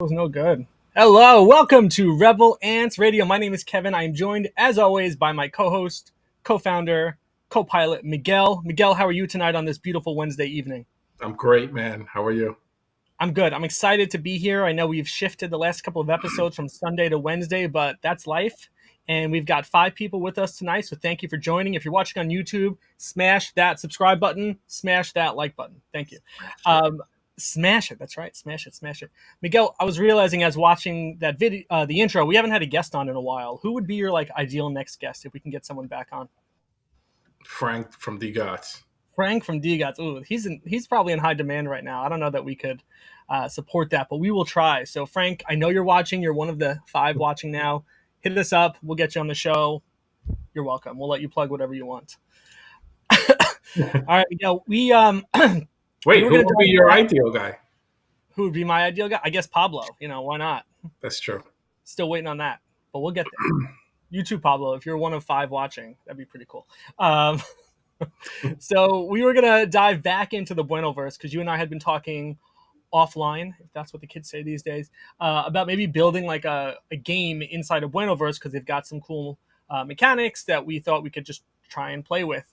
Intro's no good. Hello, welcome to Rebel Ants Radio. My name is Kevin. I am joined, as always, by my co-host, co-founder, co-pilot, Miguel. Miguel, how are you tonight on this beautiful Wednesday evening? I'm great, man. How are you? I'm good. I'm excited to be here. I know we've shifted the last couple of episodes from Sunday to Wednesday, but that's life. And we've got 5 people with us tonight, so thank you for joining. If you're watching on YouTube, smash that subscribe button, smash that like button. Thank you. Smash it. That's right. Smash it. Smash it. Miguel, I was realizing as watching that video, the intro, we haven't had a guest on in a while. Who would be your ideal next guest if we can get someone back on? Frank from D Gots. Frank from D Gots. Ooh, he's probably in high demand right now. I don't know that we could support that, but we will try. So Frank, I know you're watching. You're one of the 5 watching now. Hit us up. We'll get you on the show. You're welcome. We'll let you plug whatever you want. All right, Miguel. Wait, who would be your ideal guy? Who would be my ideal guy? I guess Pablo. Why not? That's true. Still waiting on that, but we'll get there. You too, Pablo. If you're one of 5 watching, that'd be pretty cool. So we were going to dive back into the Buenoverse because you and I had been talking offline, if that's what the kids say these days, about maybe building a game inside of Buenoverse because they've got some cool mechanics that we thought we could just try and play with.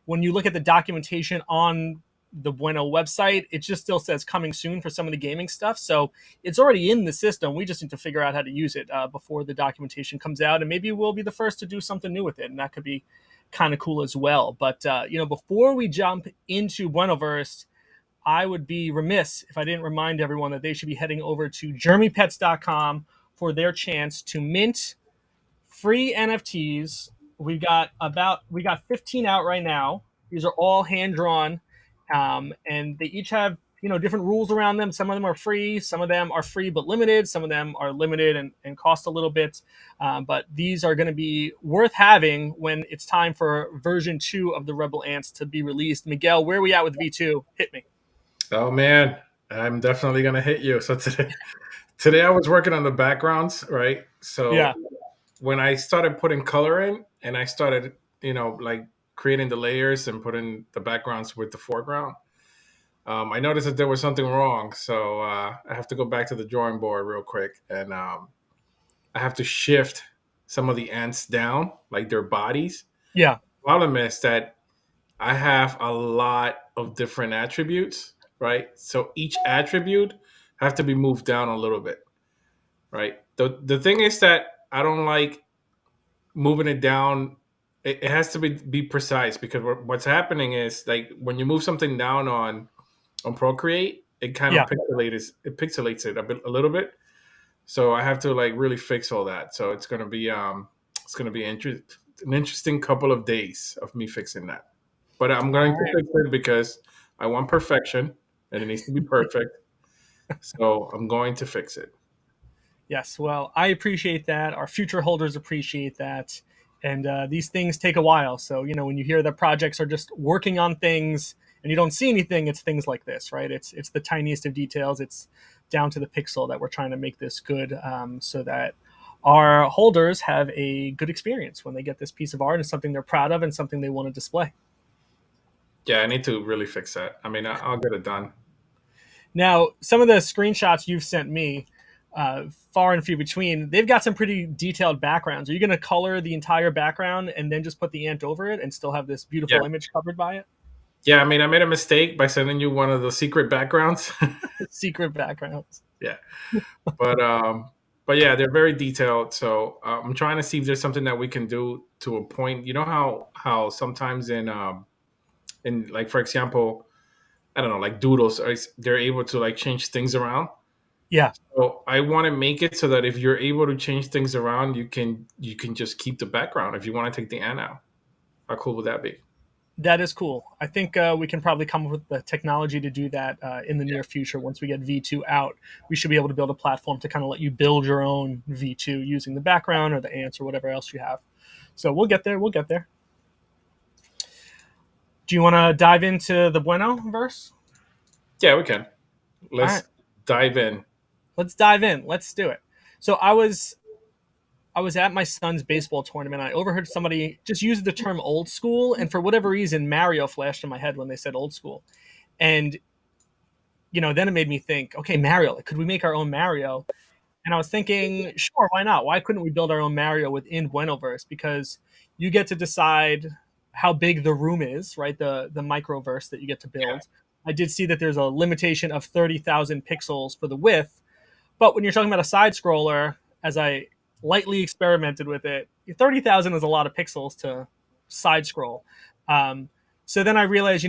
When you look at the documentation on the Bueno website, it just still says coming soon for some of the gaming stuff. So it's already in the system. We just need to figure out how to use it before the documentation comes out. And maybe we'll be the first to do something new with it. And that could be kind of cool as well. But, before we jump into Buenoverse, I would be remiss if I didn't remind everyone that they should be heading over to jeremypets.com for their chance to mint free NFTs. We got 15 out right now. These are all hand drawn. And they each have, different rules around them. Some of them are free. Some of them are free but limited. Some of them are limited and cost a little bit. But these are going to be worth having when it's time for version 2 of the Rebel Ants to be released. Miguel, where are we at with V2? Hit me. Oh, man. I'm definitely going to hit you. So today I was working on the backgrounds, right? So yeah. When I started putting color in and I started, creating the layers and putting the backgrounds with the foreground, I noticed that there was something wrong. So I have to go back to the drawing board real quick. And I have to shift some of the ants down, like their bodies. Yeah. The problem is that I have a lot of different attributes, right? So each attribute have to be moved down a little bit, right? The thing is that I don't like moving it down. It has to be precise because what's happening is when you move something down on Procreate, it kind of pixelates it a little bit. So I have to really fix all that. So it's gonna be an interesting couple of days of me fixing that. But I'm going to fix it because I want perfection and it needs to be perfect. So I'm going to fix it. Yes, well, I appreciate that. Our future holders appreciate that. And these things take a while. So, when you hear that projects are just working on things and you don't see anything, it's things like this, right? It's the tiniest of details. It's down to the pixel that we're trying to make this good so that our holders have a good experience when they get this piece of art and something they're proud of and something they want to display. Yeah, I need to really fix that. I mean, I'll get it done. Now, some of the screenshots you've sent me, far and few between, they've got some pretty detailed backgrounds. Are you going to color the entire background and then just put the ant over it and still have this beautiful image covered by it? Yeah, I mean, I made a mistake by sending you one of the secret backgrounds. Secret backgrounds. Yeah. But yeah, they're very detailed. So I'm trying to see if there's something that we can do to a point. You know how sometimes in for example, I don't know, doodles, they're able to change things around. Yeah. So I want to make it so that if you're able to change things around, you can just keep the background if you want to take the ant out. How cool would that be? That is cool. I think we can probably come up with the technology to do that in the near future. Once we get V2 out, we should be able to build a platform to kind of let you build your own V2 using the background or the ants or whatever else you have. So we'll get there. We'll get there. Do you want to dive into the Buenoverse? Yeah, we can. Let's dive in. Let's dive in. Let's do it. So I was at my son's baseball tournament. I overheard somebody just use the term old school. And for whatever reason, Mario flashed in my head when they said old school. And then it made me think, okay, Mario, like, could we make our own Mario? And I was thinking, sure, why not? Why couldn't we build our own Mario within Buenoverse? Because you get to decide how big the room is, right? The microverse that you get to build. I did see that there's a limitation of 30,000 pixels for the width, but when you're talking about a side scroller, as I lightly experimented with it, 30,000 is a lot of pixels to side scroll. Um, so then I realized,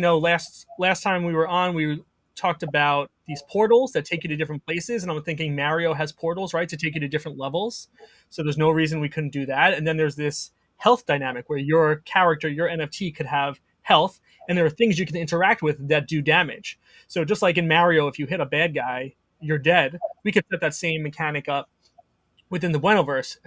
last time we were on, we talked about these portals that take you to different places, and I'm thinking Mario has portals, right, to take you to different levels. So there's no reason we couldn't do that. And then there's this health dynamic where your character, your NFT, could have health, and there are things you can interact with that do damage. So just like in Mario, if you hit a bad guy, you're dead. We could set that same mechanic up within the Buenoverse.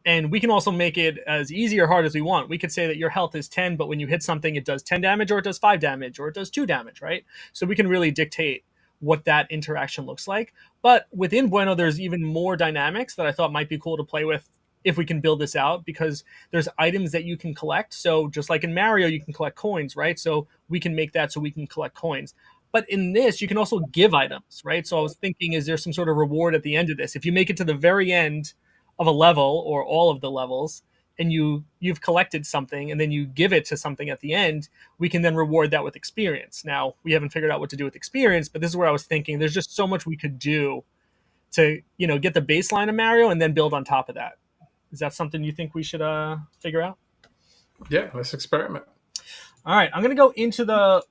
And we can also make it as easy or hard as we want. We could say that your health is 10, but when you hit something, it does 10 damage, or it does 5 damage, or it does 2 damage, right? So we can really dictate what that interaction looks like. But within Bueno, there's even more dynamics that I thought might be cool to play with if we can build this out, because there's items that you can collect. So just like in Mario, you can collect coins, right? So we can make that so we can collect coins. But in this, you can also give items, right? So I was thinking, is there some sort of reward at the end of this? If you make it to the very end of a level or all of the levels, and you've collected something, and then you give it to something at the end, we can then reward that with experience. Now, we haven't figured out what to do with experience, but this is where I was thinking there's just so much we could do to, get the baseline of Mario and then build on top of that. Is that something you think we should figure out? Yeah, let's experiment. All right, I'm going to go into the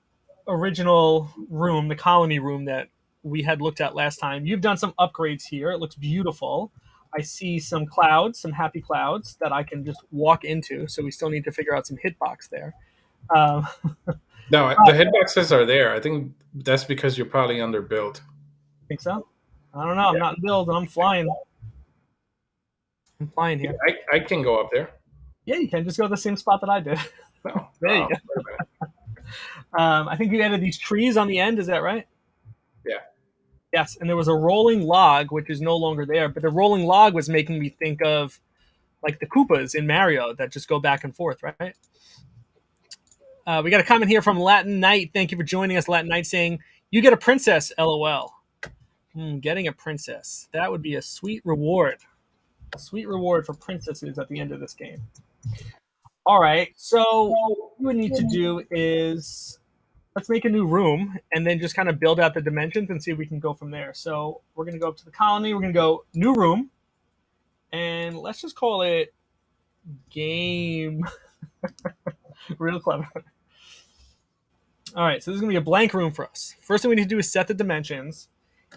original room, the colony room that we had looked at last time. You've done some upgrades here. It looks beautiful. I see some clouds, some happy clouds that I can just walk into. So we still need to figure out some hitbox there. Um, No, the hitboxes are there. I think that's because you're probably underbuilt. think so. I don't know. I'm not in build, and I'm flying. I'm flying here. I can go up there. Yeah, you can just go to the same spot that I did. No, There you go. I think you added these trees on the end. Is that right? Yeah. Yes, and there was a rolling log, which is no longer there. But the rolling log was making me think of like the Koopas in Mario that just go back and forth, right? We got a comment here from Latin Knight. Thank you for joining us, Latin Knight, saying, "You get a princess, LOL." Getting a princess. That would be a sweet reward. A sweet reward for princesses at the end of this game. All right, so what we would need to do is let's make a new room and then just kind of build out the dimensions and see if we can go from there. So we're going to go up to the colony. We're going to go new room, and let's just call it game. Real clever. All right, so this is going to be a blank room for us. First thing we need to do is set the dimensions.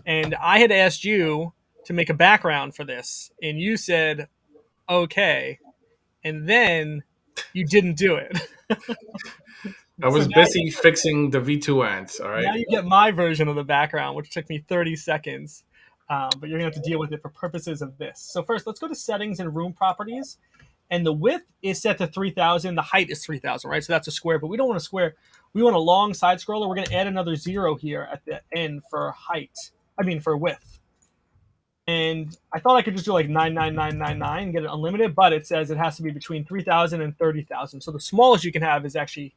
And I had asked you to make a background for this, and you said, okay. And then you didn't do it. I was busy fixing the V2 ants, all right? Now you get my version of the background, which took me 30 seconds. But you're going to have to deal with it for purposes of this. So first, let's go to settings and room properties. And the width is set to 3,000. The height is 3,000, right? So that's a square. But we don't want a square. We want a long side scroller. We're going to add another 0 here at the end for height. For width. And I thought I could just do like 99999 and get it unlimited, but it says it has to be between 3,000 and 30,000. So the smallest you can have is actually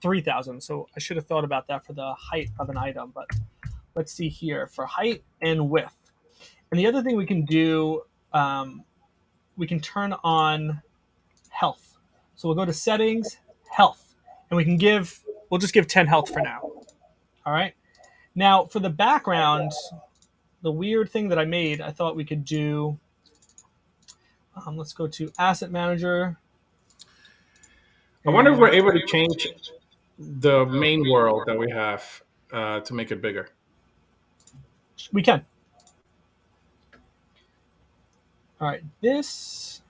3,000. So I should have thought about that for the height of an item. But let's see here for height and width. And the other thing we can do, we can turn on health. So we'll go to settings, health, and we'll just give 10 health for now. All right. Now, for the background, the weird thing that I made, I thought we could do, let's go to Asset Manager. I wonder if we're able to change the main world that we have to make it bigger. We can. All right, this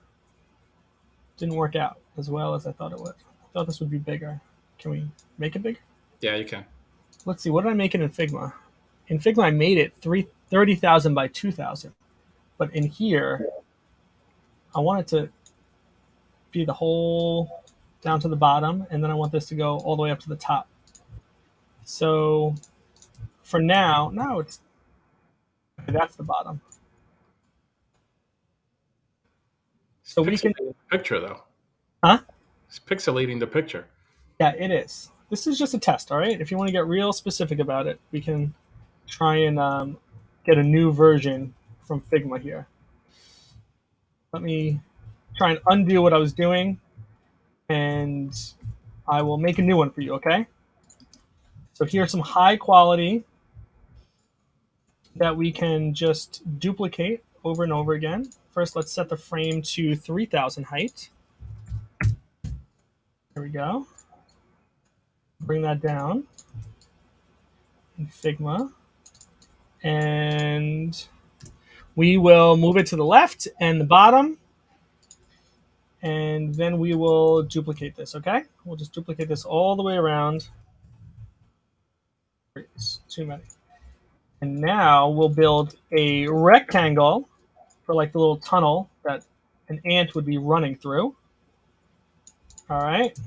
didn't work out as well as I thought it would. I thought this would be bigger. Can we make it bigger? Yeah, you can. Let's see, what did I make it in Figma? In Figma, I made it 30,000 by 2,000. But in here, I want it to be the whole down to the bottom, and then I want this to go all the way up to the top. So for now, that's the bottom. So we can picture though. Huh? It's pixelating the picture. Yeah, it is. This is just a test, all right? If you want to get real specific about it, we can try and get a new version from Figma here. Let me try and undo what I was doing, and I will make a new one for you, okay? So here's some high quality that we can just duplicate over and over again. First, let's set the frame to 3000 height. There we go. Bring that down in Figma. And we will move it to the left and the bottom. And then we will duplicate this, okay? We'll just duplicate this all the way around. It's too many. And now we'll build a rectangle for like the little tunnel that an ant would be running through. All right.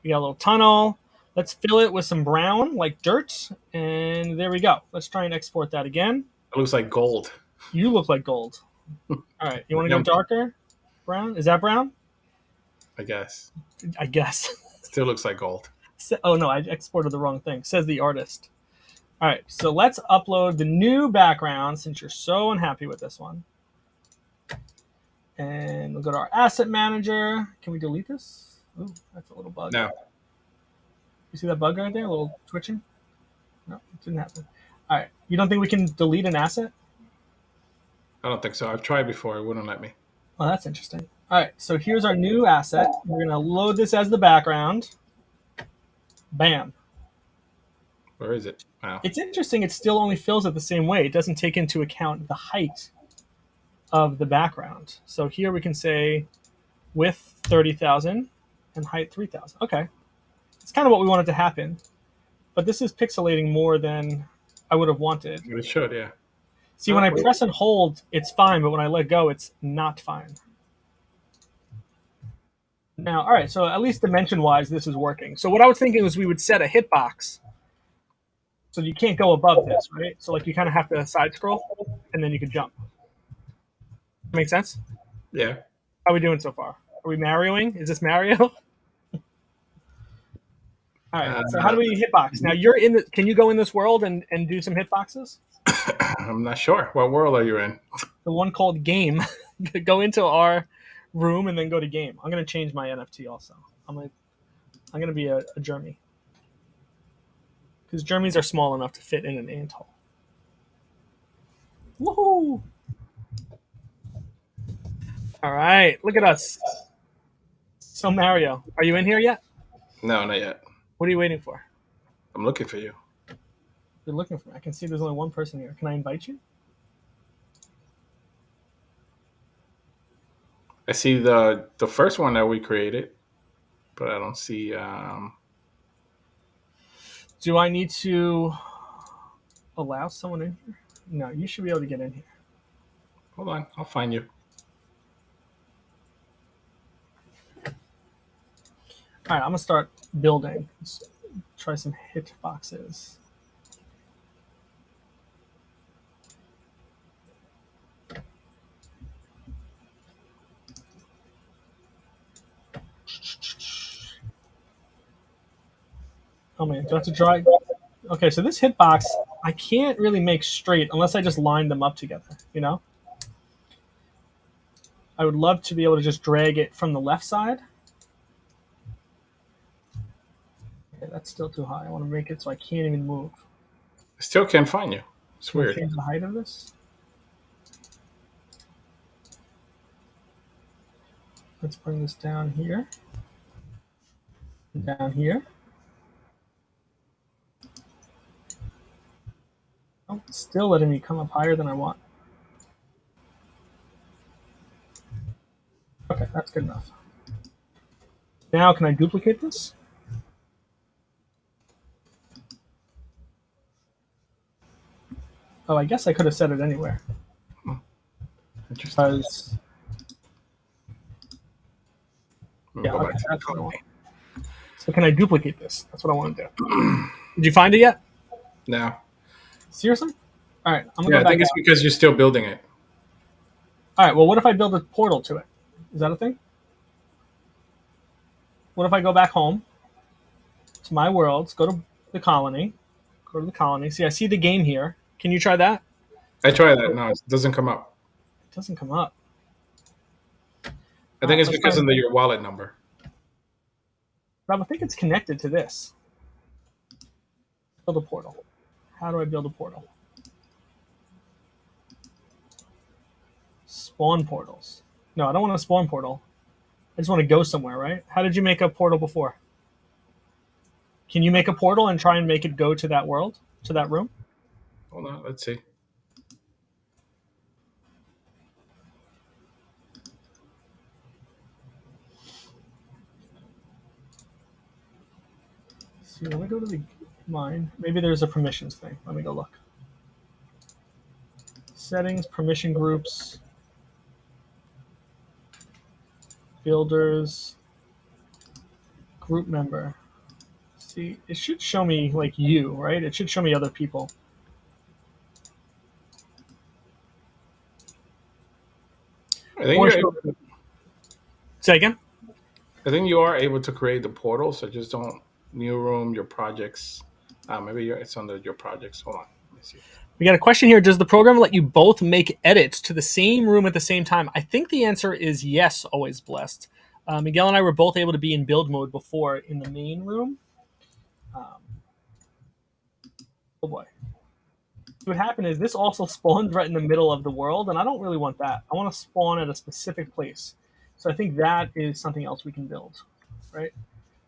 We got a little tunnel. Let's fill it with some brown, like dirt. And there we go. Let's try and export that again. It looks like gold. You look like gold. All right. You want to go darker? Brown? Is that brown? I guess. I guess. Still looks like gold. Oh, no. I exported the wrong thing. Says the artist. All right. So let's upload the new background since you're so unhappy with this one. And we'll go to our asset manager. Can we delete this? Ooh, that's a little bug. No. You see that bug right there? A little twitching? No, it didn't happen. All right. You don't think we can delete an asset? I don't think so. I've tried before. It wouldn't let me. Oh, that's interesting. All right. So here's our new asset. We're going to load this as the background. Bam. Where is it? Wow. It's interesting. It still only fills it the same way. It doesn't take into account the height of the background. So here we can say width 30,000 and height 3,000. Okay. It's kind of what we wanted to happen. But this is pixelating more than I would have wanted. It should, yeah. See, when I press and hold, it's fine, but when I let go, it's not fine. Now, all right, so at least dimension-wise, this is working. So what I was thinking was we would set a hitbox. So you can't go above this, right? So like you kind of have to side scroll, and then you can jump. Make sense? Yeah. How are we doing so far? Are we Marioing? Is this Mario? All right. So how do we hitbox? Now you're in the. Can you go in this world and do some hitboxes? I'm not sure. What world are you in? The one called game. Go into our room and then go to game. I'm gonna change my NFT also. I'm gonna be a Jeremy. Because Jeremys are small enough to fit in an ant hole. Woohoo! All right, look at us. So Mario, are you in here yet? No, not yet. What are you waiting for? I'm looking for you. You're looking for me. I can see there's only one person here. Can I invite you? I see the first one that we created, but I don't see. Do I need to allow someone in here? No, you should be able to get in here. Hold on, I'll find you. All right, I'm gonna start building. Let's try some hit boxes. Oh man, do I have to draw? Okay, so this hitbox, I can't really make straight unless I just line them up together, you know? I would love to be able to just drag it from the left side. Okay, that's still too high. I want to make it so I can't even move. I still can't find you. It's Can I weird. change the height of this? Let's bring this down here. Down here. Oh, it's still letting me come up higher than I want. Okay, that's good enough. Now, can I duplicate this? Oh, I guess I could have set it anywhere. Interesting. Because, yeah, Go okay, back to that's the what I want. colony. So can I duplicate this? That's what I want to do. Did you find it yet? No. Seriously? All right, I'm gonna Yeah, go I back think it's out. because you're still building it. All right, well, what if I build a portal to it? Is that a thing? What if I go back home to my worlds, go to the colony, See, I see the game here. Can you try that? I try that. No, it doesn't come up. It doesn't come up. I All think right, it's let's because try. of your wallet number. Rob, I think it's connected to this. Build a portal. How do I build a portal? Spawn portals. No, I don't want to spawn portal. I just want to go somewhere, right? How did you make a portal before? Can you make a portal and try and make it go to that world, to that room? Hold on, let's see. See, let me go to the mine. Maybe there's a permissions thing. Let me go look. Settings, permission groups, builders, group member. See, it should show me like you, right? It should show me other people. I think Or you're. show, say again. I think you are able to create the portal. So just don't new room your projects. Maybe it's under your projects. Hold on, let me see. We got a question here. Does the program let you both make edits to the same room at the same time? I think the answer is yes, always blessed. Miguel and I were both able to be in build mode before in the main room. Oh boy. What happened is this also spawned right in the middle of the world, and I don't really want that. I want to spawn at a specific place. So I think that is something else we can build, right?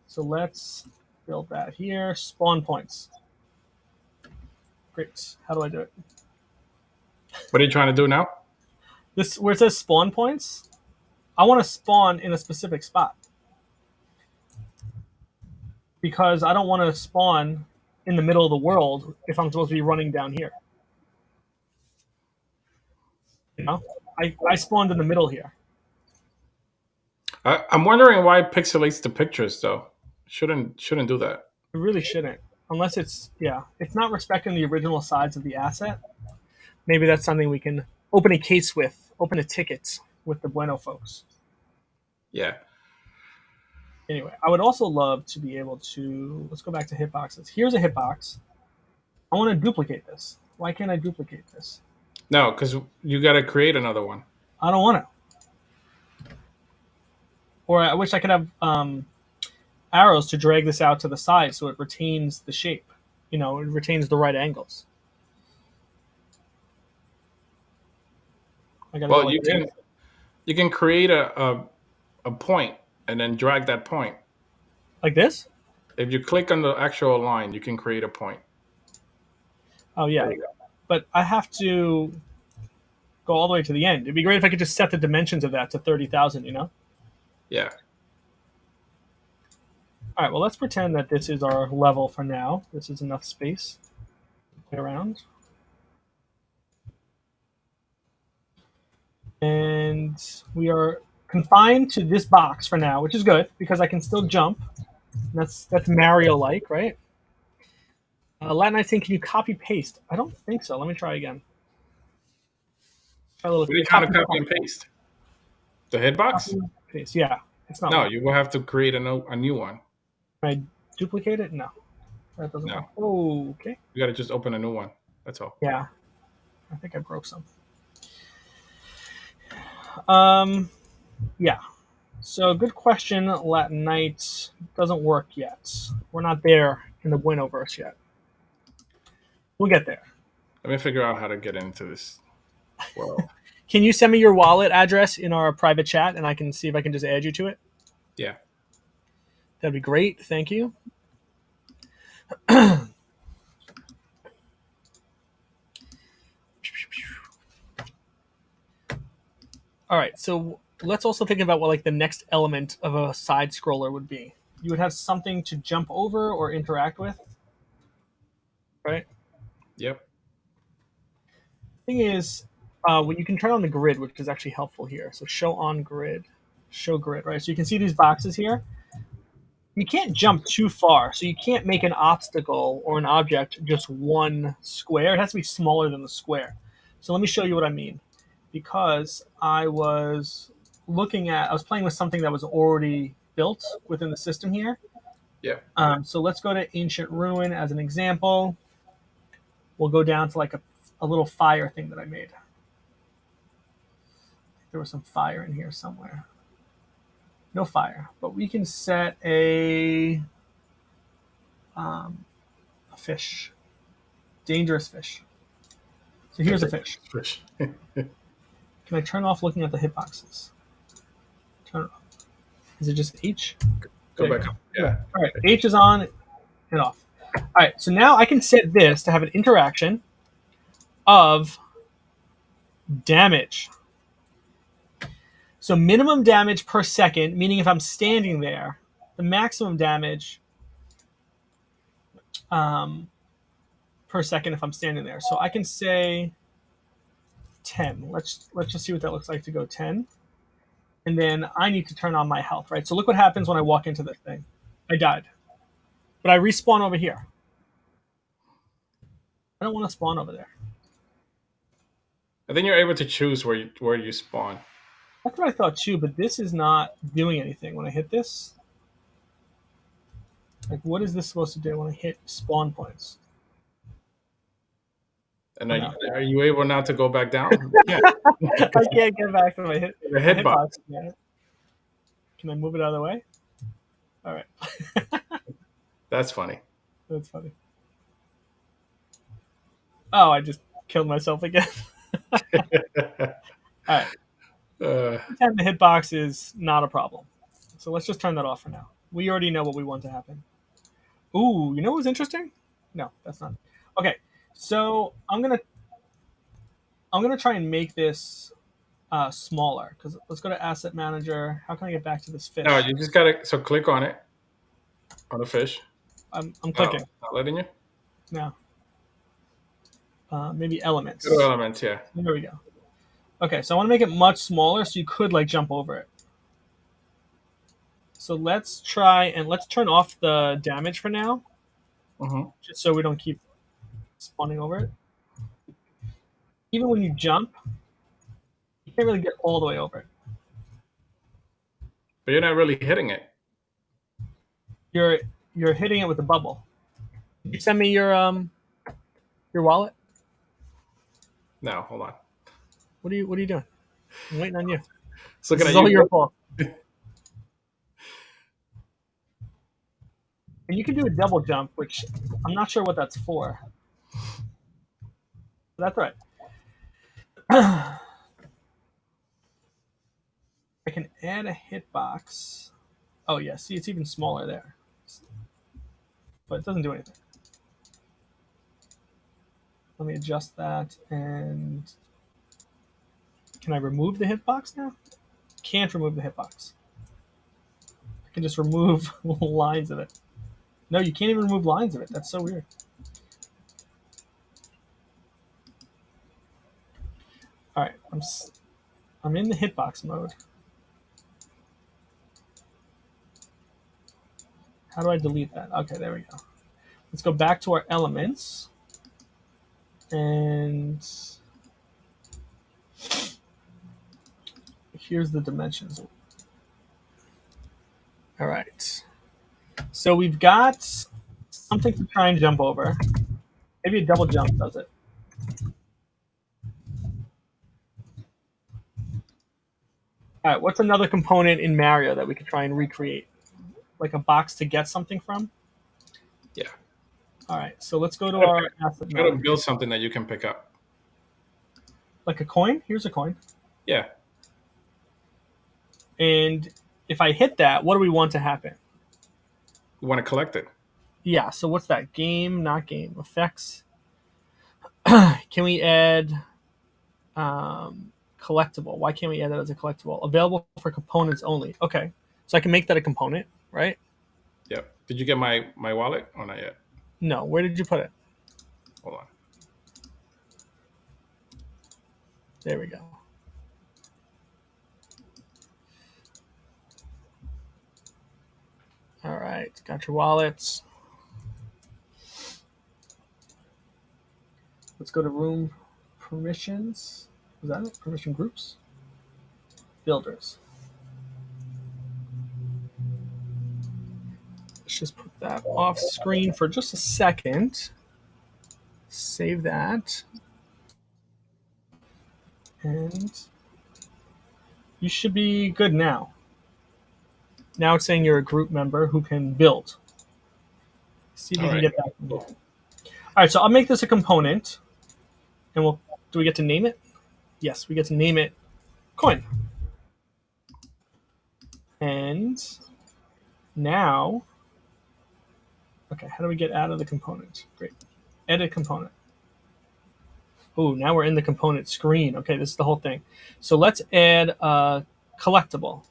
So let's build that here. Spawn points. Great. How do I do it? What are you trying to do now? This where it says spawn points, I want to spawn in a specific spot because I don't want to spawn in the middle of the world if I'm supposed to be running down here. You know, I spawned in the middle here. I'm wondering why it pixelates the pictures though. Shouldn't do that. It really shouldn't, unless it's not respecting the original size of the asset. Maybe that's something we can open a case with, open a ticket with the Bueno folks. Yeah. Anyway, I would also love to be able to, let's go back to hitboxes. Here's a hitbox. I want to duplicate this. Why can't I duplicate this? No, because you got to create another one. I don't want to. Or I wish I could have arrows to drag this out to the side so it retains the shape. You know, it retains the right angles. I gotta Well, go like you can create a point and then drag that point. like this? If you click on the actual line, you can create a point. Oh yeah. But I have to go all the way to the end. It'd be great if I could just set the dimensions of that to 30,000, you know? Yeah. All right, well, let's pretend that this is our level for now. This is enough space to play around. And we are confined to this box for now, which is good because I can still jump. That's Mario-like, right? Latin, I think, can you copy paste? I don't think so. Let me try again. Try a little. What are you trying to copy and paste? The hitbox? Paste. Yeah, it's not. No, working. you will have to create a new one. Can I duplicate it? No, that doesn't No. work. Oh, okay. You got to just open a new one. That's all. Yeah, I think I broke something. Yeah. So good question, Latin Knight. Doesn't work yet. We're not there in the Buenoverse yet. We'll get there. Let me figure out how to get into this world. Can you send me your wallet address in our private chat, and I can see if I can just add you to it? Yeah. That'd be great. Thank you. All right, so let's also think about what like the next element of a side scroller would be. You would have something to jump over or interact with, right? Yep. Thing is, when you can turn on the grid, which is actually helpful here. So show on grid, show grid, right? So you can see these boxes here. You can't jump too far, so you can't make an obstacle or an object just one square. It has to be smaller than the square. So let me show you what I mean. Because I was playing with something that was already built within the system here. Yeah. So let's go to Ancient Ruin as an example. We'll go down to like a a little fire thing that I made. There was some fire in here somewhere. No fire, but we can set a fish, dangerous fish. So here's a fish. Fish. Can I turn off looking at the hitboxes? Turn it off. Is it just H? Go back up. Yeah. All right, H is on and off. All right, so now I can set this to have an interaction of damage. So minimum damage per second, meaning if I'm standing there, the maximum damage per second if I'm standing there. So I can say 10. Let's just see what that looks like to go 10. And then I need to turn on my health, right? So look what happens when I walk into this thing. I died. But I respawn over here. I don't want to spawn over there. And then you're able to choose where you spawn. That's what I thought too, but this is not doing anything when I hit this. Like, what is this supposed to do when I hit spawn points? And are you able now to go back down? Yeah. I can't get back to my The hitbox. Yeah. Can I move it out of the way? All right. That's funny. That's funny. Oh, I just killed myself again. All right. And the hitbox is not a problem. So let's just turn that off for now. We already know what we want to happen. Ooh, you know what's interesting? No, that's not. Okay, so I'm gonna try and make this smaller. Because let's go to Asset Manager. How can I get back to this fish? No, you just gotta click on it, on the fish. I'm clicking. Not letting you. No. Maybe elements. Go to elements, yeah. There we go. Okay, so I want to make it much smaller so you could like jump over it. So let's try and let's turn off the damage for now, just so we don't keep spawning over it. Even when you jump, you can't really get all the way over it. But you're not really hitting it. You're hitting it with the bubble. Can you send me your wallet? No, hold on. What are you doing? I'm waiting on you. It's looking This is at all you. your fault. And you can do a double jump, which I'm not sure what that's for. But that's all right. I can add a hitbox. Oh yeah, see, it's even smaller there. But it doesn't do anything. Let me adjust that. And can I remove the hitbox now? Can't remove the hitbox. I can just remove lines of it. No, you can't even remove lines of it. That's so weird. All right, I'm in the hitbox mode. How do I delete that? Okay, there we go. Let's go back to our elements. And here's the dimensions. All right. So we've got something to try and jump over. Maybe a double jump does it. All right, what's another component in Mario that we could try and recreate? Like a box to get something from? Yeah. All right, so let's go to our asset You gotta manager. build something that you can pick up. Like a coin? Here's a coin. Yeah. And if I hit that, what do we want to happen? You want to collect it. Yeah, so what's that? Game, not game. Effects. Can we add collectible? Why can't we add that as a collectible? Available for components only. Okay, so I can make that a component, right? Yep. Did you get my wallet or not yet? No, where did you put it? Hold on. There we go. All right, got your wallets. Let's go to room permissions. Is that it? Permission groups? Builders. Let's just put that off screen for just a second. Save that. And you should be good now. Now it's saying you're a group member who can build. See if you All can right. get that from here. All right, so I'll make this a component, and we'll. Do we get to name it? Yes, we get to name it coin. And now, okay, how do we get out of the component? Great. Edit component. Oh, now we're in the component screen. Okay, this is the whole thing. So let's add a collectible.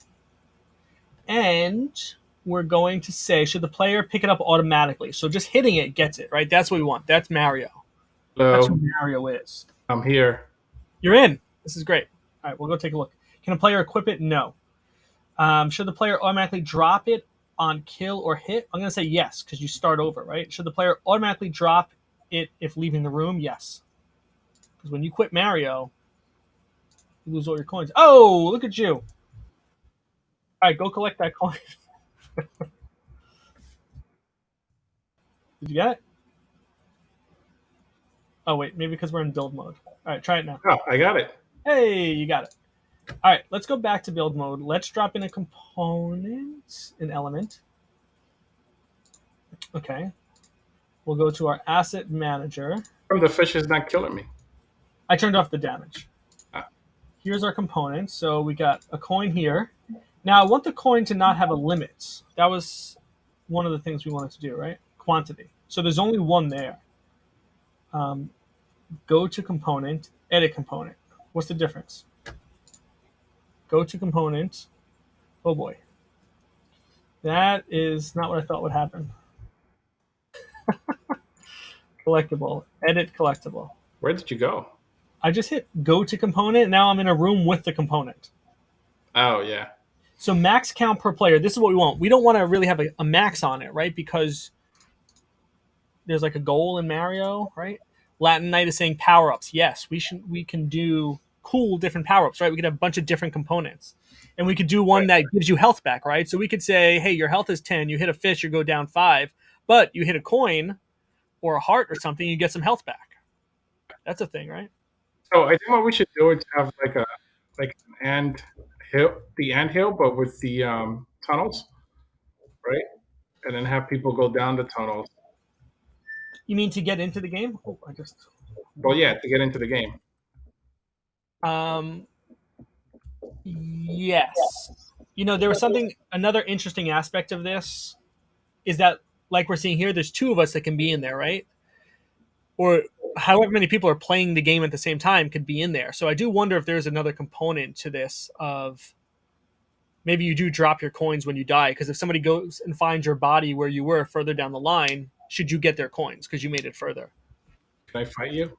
And we're going to say, should the player pick it up automatically? So just hitting it gets it, right? That's what we want. That's Mario. That's who Hello. Mario is. I'm here. You're in. This is great. All right, we'll go take a look. Can a player equip it? No. Should the player automatically drop it on kill or hit? I'm going to say yes, because you start over, right? Should the player automatically drop it if leaving the room? Yes. Because when you quit Mario, you lose all your coins. Oh, look at you. All right, go collect that coin. Did you get it? Oh, wait, maybe because we're in build mode. All right, try it now. Oh, I got it. Hey, you got it. All right, let's go back to build mode. Let's drop in a component, an element. Okay. We'll go to our asset manager. The fish is not killing me. I turned off the damage. Ah. Here's our component. So we got a coin here. Now I want the coin to not have a limit. That was one of the things we wanted to do, right? Quantity. So there's only one there. Go to component, edit component. What's the difference? Go to component. Oh boy. That is not what I thought would happen. Collectible. Edit collectible. Where did you go? I just hit go to component. Now I'm in a room with the component. Oh, yeah. So max count per player. This is what we want. We don't want to really have a max on it, right? Because there's like a goal in Mario, right? Latin Knight is saying power ups. Yes, we can do cool different power ups, right? We could have a bunch of different components, and we could do one that gives you health back, right? So we could say, hey, your health is 10. You hit a fish, you go down 5, but you hit a coin or a heart or something, you get some health back. That's a thing, right? So I think what we should do is have like an ant hill, the ant hill, but with the tunnels, right? And then have people go down the tunnels. You mean to get into the game? Oh, I just. Well, yeah, to get into the game. Yes. You know, there was another interesting aspect of this is that, like we're seeing here, there's 2 of us that can be in there, right? Or however many people are playing the game at the same time could be in there. So I do wonder if there's another component to this of maybe you do drop your coins when you die, because if somebody goes and finds your body where you were further down the line, should you get their coins because you made it further? Can I fight you?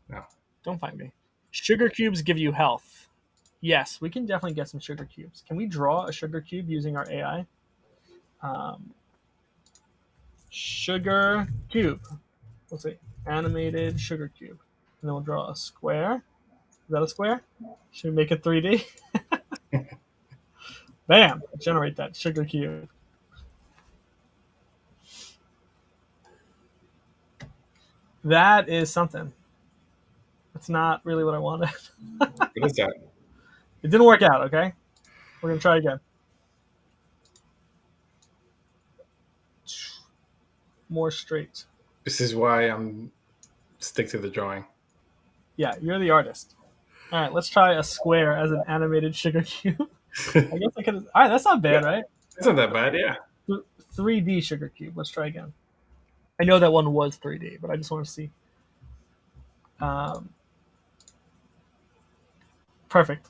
No. Don't fight me. Sugar cubes give you health. Yes, we can definitely get some sugar cubes. Can we draw a sugar cube using our AI? Sugar cube. Let's see. Animated sugar cube. And then we'll draw a square. Is that a square? Should we make it 3D? Bam! Generate that sugar cube. That is something. That's not really what I wanted. What is that? It didn't work out, okay? We're going to try again. More straight. This is why I'm stick to the drawing. Yeah, you're the artist. All right, let's try a square as an animated sugar cube. I guess I could. All right, that's not bad, right? It's not that bad, yeah. 3D sugar cube. Let's try again. I know that one was 3D, but I just want to see. Perfect.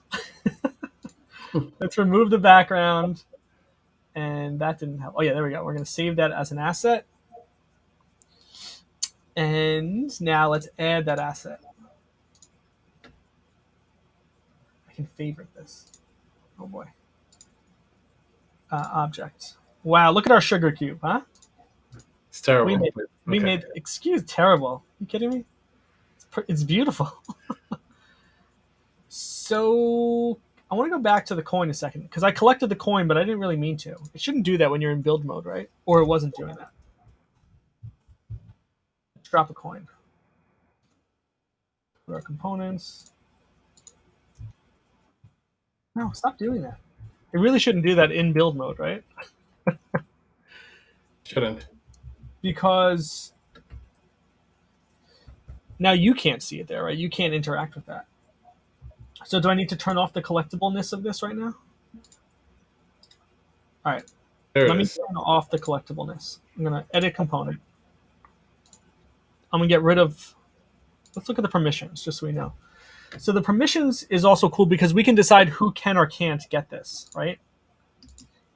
Let's remove the background. And that didn't help. Oh, yeah, there we go. We're going to save that as an asset. And now let's add that asset. I can favorite this. Oh, boy. Object. Wow, look at our sugar cube, huh? It's terrible. We made terrible. Are you kidding me? It's beautiful. So I want to go back to the coin a second because I collected the coin, but I didn't really mean to. It shouldn't do that when you're in build mode, right? Or it wasn't doing that. Let's drop a coin. Put our components. No, stop doing that. It really shouldn't do that in build mode, right? Shouldn't. Because now you can't see it there, right? You can't interact with that. So do I need to turn off the collectibleness of this right now? All right. There Let it me is. turn off the collectibleness. I'm going to edit component. I'm going to get rid of, let's look at the permissions just so we know. So the permissions is also cool because we can decide who can or can't get this, right?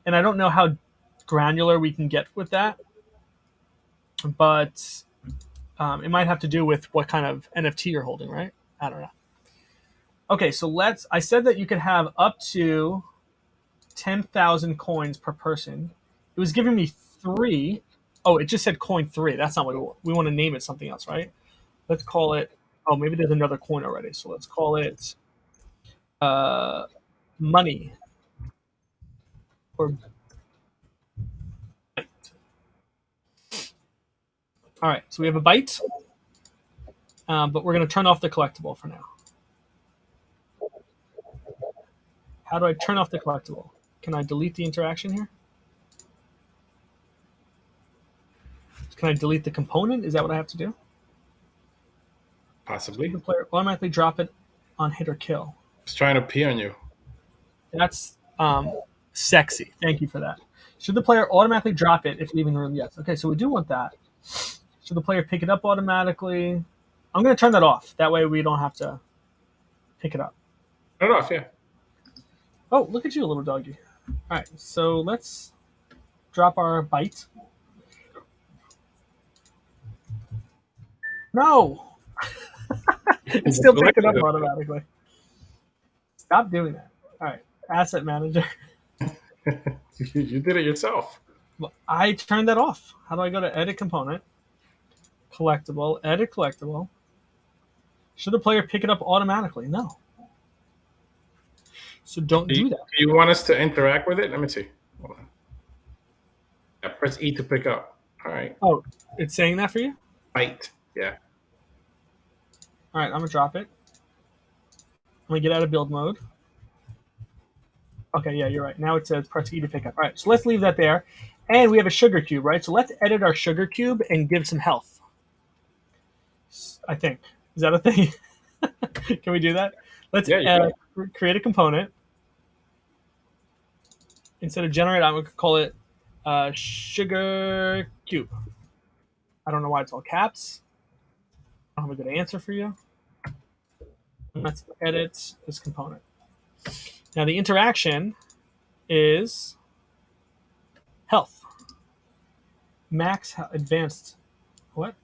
And I don't know how granular we can get with that, but it might have to do with what kind of NFT you're holding, right? I don't know. Okay, so I said that you could have up to 10,000 coins per person. It was giving me 3. Oh, it just said coin 3. That's not what we want to name it something else, right? Let's call it, oh, maybe there's another coin already. So let's call it uh, money or byte. All right, so we have a byte, but we're going to turn off the collectible for now. How do I turn off the collectible? Can I delete the interaction here? Can I delete the component? Is that what I have to do? Possibly. The player automatically drop it on hit or kill. It's trying to pee on you. That's sexy. Thank you for that. Should the player automatically drop it if leaving the room? Yes. Okay, so we do want that. Should the player pick it up automatically? I'm going to turn that off. That way we don't have to pick it up. Turn it off, yeah. Oh, look at you, little doggy. All right, so let's drop our byte. No! It's still picking up automatically. Stop doing that. All right, asset manager. You did it yourself. Well, I turned that off. How do I go to edit component? Collectible, edit collectible. Should the player pick it up automatically? No. So don't do that. Do you want us to interact with it? Let me see. Hold on. Yeah, press E to pick up. All right. Oh, it's saying that for you? Byte. Yeah. All right, I'm going to drop it. I'm going to get out of build mode. Okay, yeah, you're right. Now it says press E to pick up. All right, so let's leave that there. And we have a sugar cube, right? So let's edit our sugar cube and give some health. I think. Is that a thing? Can we do that? Let's create a component. Instead of generate, I'm going to call it sugar cube. I don't know why it's all caps. I don't have a good answer for you. Let's edit this component. Now the interaction is health. Max advanced. What?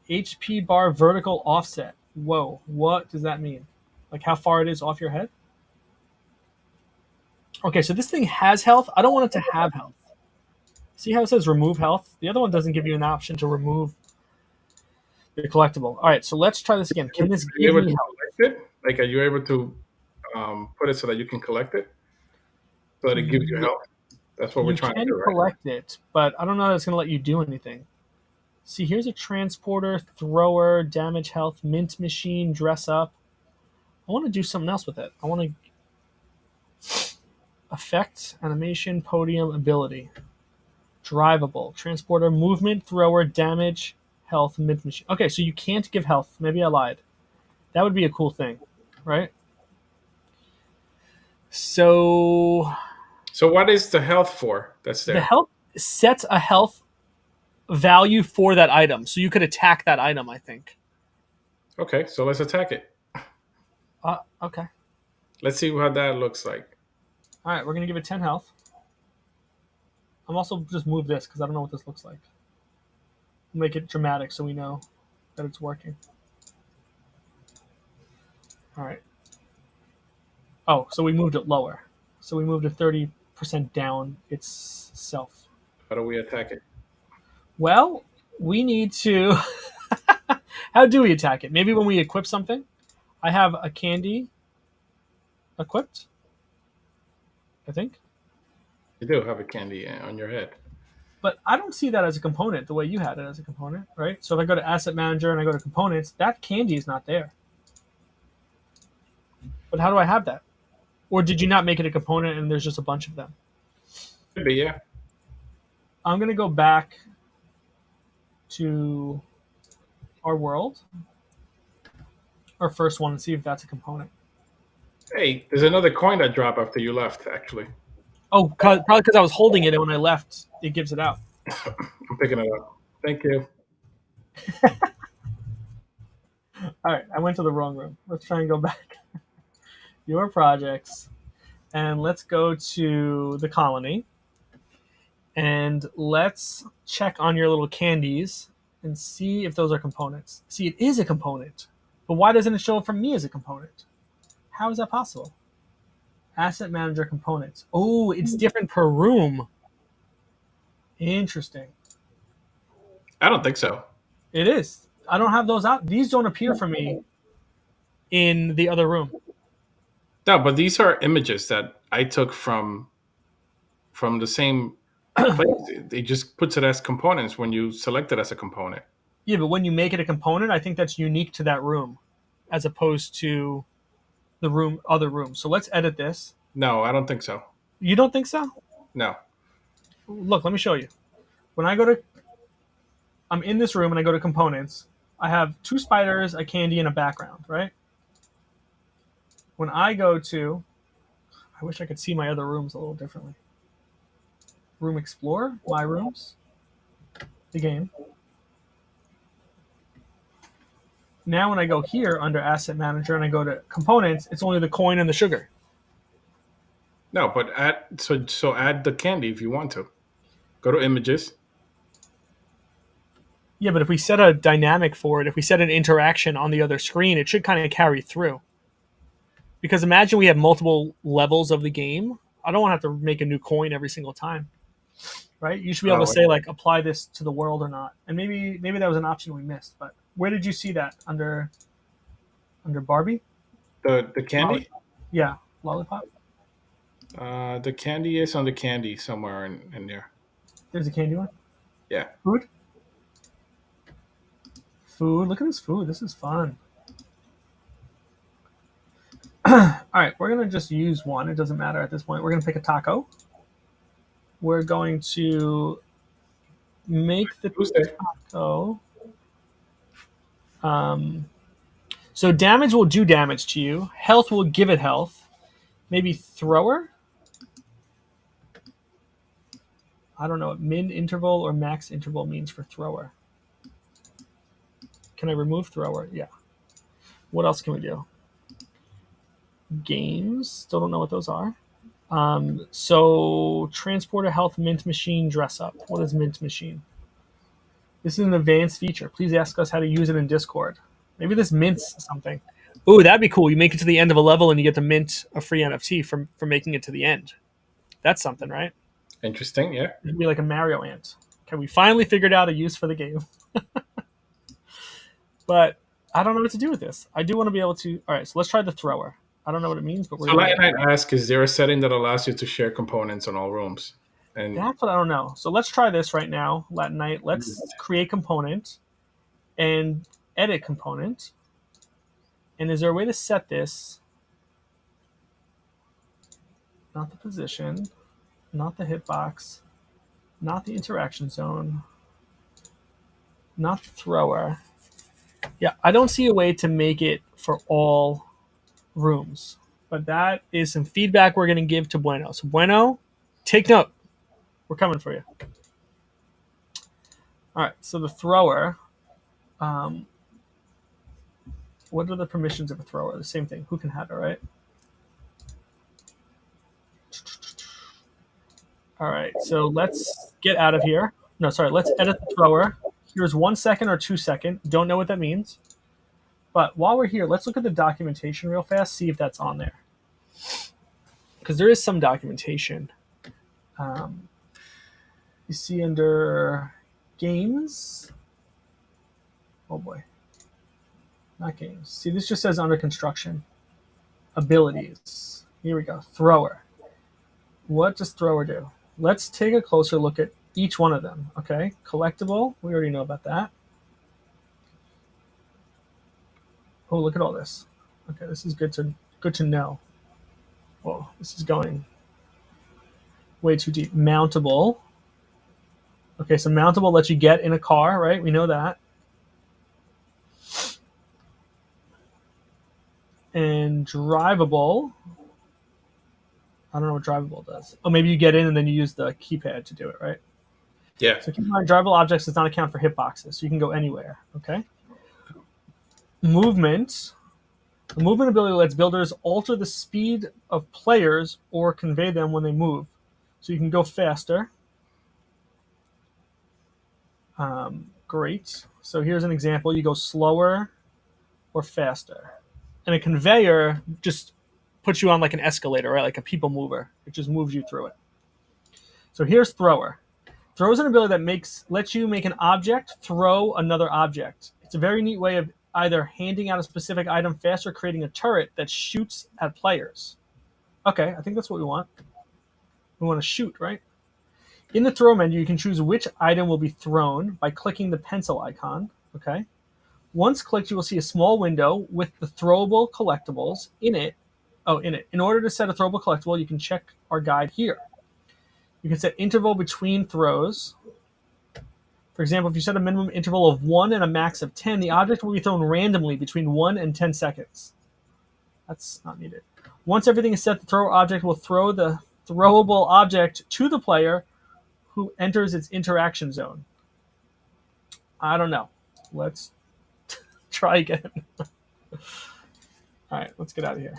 HP bar vertical offset. Whoa, what does that mean? Like how far it is off your head? Okay, so this thing has health. I don't want it to have health. See how it says remove health? The other one doesn't give you an option to remove the collectible. All right, so let's try this again. Can this give me health? Collect it? Like, are you able to put it so that you can collect it? So that it gives you health? That's what we're trying to do, right? You can collect it, but I don't know that it's going to let you do anything. See, here's a transporter, thrower, damage health, mint machine, dress up. I want to do something else with it. I want to effect, animation, podium, ability, drivable, transporter, movement, thrower, damage, health, mint machine. Okay, so you can't give health. Maybe I lied. That would be a cool thing, right? So what is the health for? That's there. The health sets a health value for that item, so you could attack that item, I think. Okay, so let's attack it. Okay. Let's see what that looks like. All right, we're going to give it 10 health. I'm also just move this because I don't know what this looks like. Make it dramatic so we know that it's working. All right. Oh, so we moved it lower. So we moved it 30% down itself. How do we attack it? Well, we need to... How do we attack it? Maybe when we equip something. I have a candy equipped, I think. You do have a candy on your head. But I don't see that as a component the way you had it as a component, right? So if I go to Asset Manager and I go to Components, that candy is not there. But how do I have that? Or did you not make it a component and there's just a bunch of them? Could be, yeah. I'm going to go back to our world, our first one, and see if that's a component. Hey, there's another coin that dropped after you left, actually. Oh, probably because I was holding it, and when I left, it gives it out. I'm picking it up. Thank you. All right, I went to the wrong room. Let's try and go back. Your projects, and let's go to the colony, and let's check on your little candies and see if those are components. See, it is a component, but why doesn't it show up for me as a component? How is that possible? Asset manager components. Oh, it's different per room. Interesting. I don't think so. It is. I don't have those out. These don't appear for me in the other room. No, but these are images that I took from the same place. It just puts it as components when you select it as a component. Yeah, but when you make it a component, I think that's unique to that room, as opposed to the other room. So let's edit this. No, I don't think so. You don't think so? No. Look, let me show you. When I'm in this room and I go to components, I have 2 spiders, a candy, and a background, right? When I go to, I wish I could see my other rooms a little differently. Room Explorer, my rooms, the game. Now when I go here under Asset Manager and I go to Components, it's only the coin and the sugar. No, but add the candy if you want to. Go to images. Yeah, but if we set a dynamic for it, if we set an interaction on the other screen, it should kind of carry through. Because imagine we have multiple levels of the game. I don't want to have to make a new coin every single time, right? You should be able to say like apply this to the world or not. And maybe that was an option we missed. But where did you see that under Barbie? The candy? Yeah, lollipop. The candy is on the candy somewhere in there. There's a candy one. Yeah. Food. Look at this food. This is fun. All right, we're going to just use one. It doesn't matter at this point. We're going to pick a taco. We're going to make the taco. So damage will do damage to you. Health will give it health. Maybe thrower? I don't know what min interval or max interval means for thrower. Can I remove thrower? Yeah. What else can we do? Games. Still don't know what those are. So transporter, health, mint machine, dress up. What is mint machine? This is an advanced feature. Please ask us how to use it in Discord. Maybe this mints something. Ooh, that'd be cool. You make it to the end of a level and you get to mint a free NFT for making it to the end. That's something, right? Interesting, yeah. It'd be like a Mario ant. Okay, we finally figured out a use for the game. But I don't know what to do with this. I do want to be able to... All right, so let's try the thrower. I don't know what it means, but we're... So like I ask, is there a setting that allows you to share components on all rooms? And that's what I don't know. So let's try this right now, Latin Night. Let's create component and edit component. And is there a way to set this? Not the position, not the hitbox, not the interaction zone, not the thrower. Yeah, I don't see a way to make it for all rooms. But that is some feedback we're going to give to Bueno. So Bueno, take note. We're coming for you. All right, so the thrower. What are the permissions of a thrower? The same thing. Who can have it, right? All right, so let's get out of here. No, sorry, let's edit the thrower. Here's 1 second or 2 second. Don't know what that means. But while we're here, let's look at the documentation real fast, see if that's on there. Because there is some documentation. You see under games. Oh boy. Not games. See, this just says under construction. Abilities. Here we go. Thrower. What does thrower do? Let's take a closer look at each one of them. Okay. Collectible. We already know about that. Oh, look at all this. Okay, this is good to know. Whoa, this is going way too deep. Mountable. Okay, so mountable lets you get in a car, right? We know that. And drivable. I don't know what drivable does. Oh, maybe you get in and then you use the keypad to do it, right? Yeah. So keep in mind, drivable objects does not account for hitboxes, so you can go anywhere. Okay. Movement. The movement ability lets builders alter the speed of players or convey them when they move. So you can go faster. Great. So here's an example. You go slower or faster. And a conveyor just puts you on like an escalator, right? Like a people mover. It just moves you through it. So here's thrower. Throw is an ability that lets you make an object throw another object. It's a very neat way of either handing out a specific item fast or creating a turret that shoots at players. Okay, I think that's what we want. We want to shoot, right? In the throw menu, you can choose which item will be thrown by clicking the pencil icon. Okay. Once clicked, you will see a small window with the throwable collectibles in it. Oh, in it. In order to set a throwable collectible, you can check our guide here. You can set interval between throws. For example, if you set a minimum interval of 1 and a max of 10, the object will be thrown randomly between 1 and 10 seconds. That's not needed. Once everything is set, the thrower object will throw the throwable object to the player who enters its interaction zone. I don't know. Let's try again. All right, let's get out of here.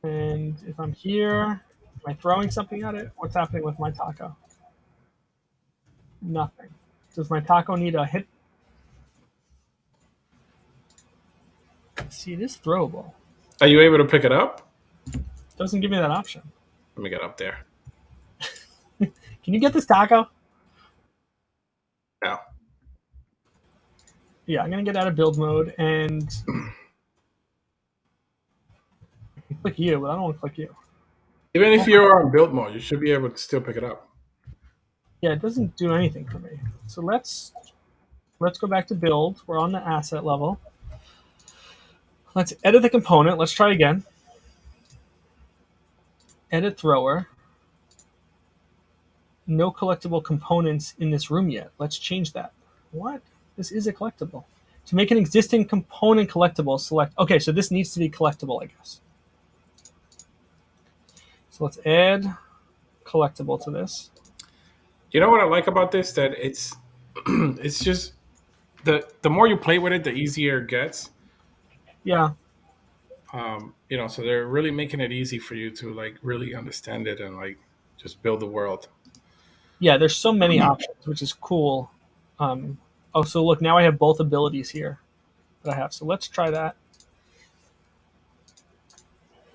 And if I'm here, am I throwing something at it? What's happening with my taco? Nothing. Does my taco need a hit? See, it is throwable. Are you able to pick it up? Doesn't give me that option. Let me get up there. Can you get this taco? No. Yeah, I'm gonna get out of build mode and click you, but I don't want to click you. Even if you're on build mode, you should be able to still pick it up. Yeah, it doesn't do anything for me. So let's go back to build. We're on the asset level. Let's edit the component. Let's try again. Edit thrower. No collectible components in this room yet. Let's change that. What? This is a collectible. To make an existing component collectible, select. Okay, so this needs to be collectible, I guess. So let's add collectible to this. You know what I like about this? That it's it's just the more you play with it, the easier it gets. Yeah. So they're really making it easy for you to like really understand it and like just build the world. Yeah, there's so many options, which is cool. Oh, so look, now I have both abilities here that I have. So let's try that.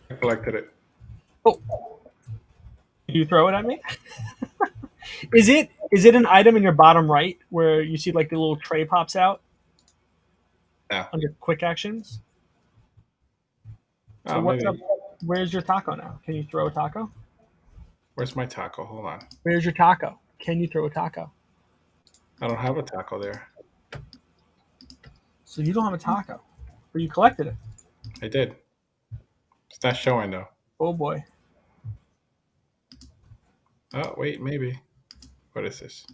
I collected it. Oh, did you throw it at me? Is it an item in your bottom right where you see like the little tray pops out? Yeah. Under quick actions. So Oh, what's maybe. up? Where's your taco now? Can you throw a taco? Where's my taco? Hold on. Where's your taco? Can you throw a taco? I don't have a taco there. So you don't have a taco, but you collected it. I did. It's not showing though. Oh boy. Oh wait, maybe. What is this?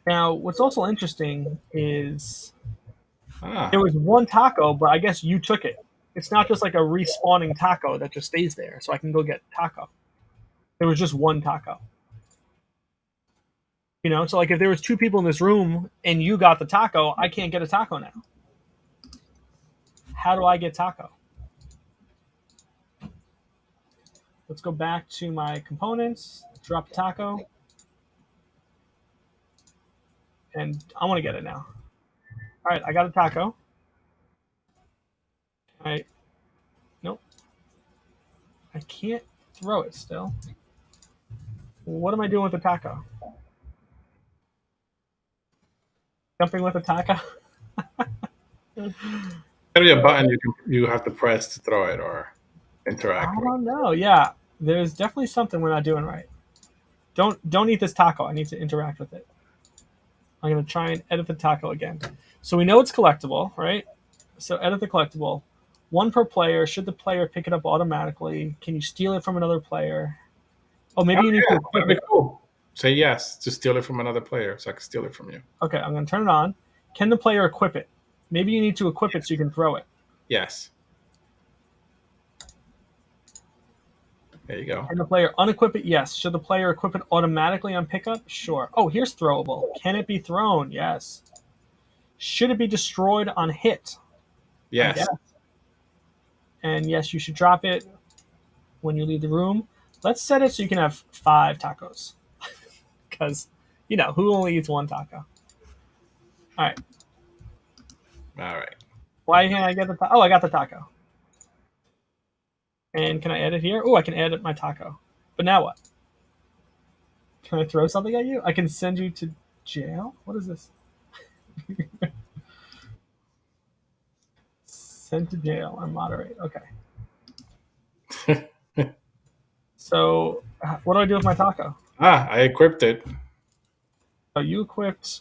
Now, what's also interesting is Ah, there was one taco, but I guess you took it. It's not just like a respawning taco that just stays there, so I can go get taco. There was just one taco. You know, so like if there was two people in this room and you got the taco, I can't get a taco now. How do I get taco? Let's go back to my components, drop the taco, and I want to get it now. All right, I got a taco. All right. Nope. I can't throw it still. What am I doing with the taco? Jumping with a taco? there's a button you have to press to throw it or interact I with. don't know. Yeah, there's definitely something we're not doing right. Don't eat this taco. I need to interact with it. I'm gonna try and edit the taco again. So we know it's collectible, right? So edit the collectible. One per player. Should the player pick it up automatically? Can you steal it from another player? Oh, Oh maybe you need to yeah, equip that'd be it. cool. Say yes to steal it from another player, so I can steal it from you. Okay, I'm going to turn it on. Can the player equip it? Maybe you need to equip it so you can throw it. Yes. There you go. Can the player unequip it? Yes. Should the player equip it automatically on pickup? Sure. Oh, here's throwable. Can it be thrown? Yes. Should it be destroyed on hit? I Yes. guess. And yes, you should drop it when you leave the room. Let's set it so you can have 5 tacos. Because, who only eats 1 taco? All right. All right. Why can't I get the taco? Oh, I got the taco. And can I add it here? Oh, I can add my taco. But now what? Can I throw something at you? I can send you to jail? What is this? Send to jail and moderate. Okay. So, what do I do with my taco? I equipped it. Oh, you equipped.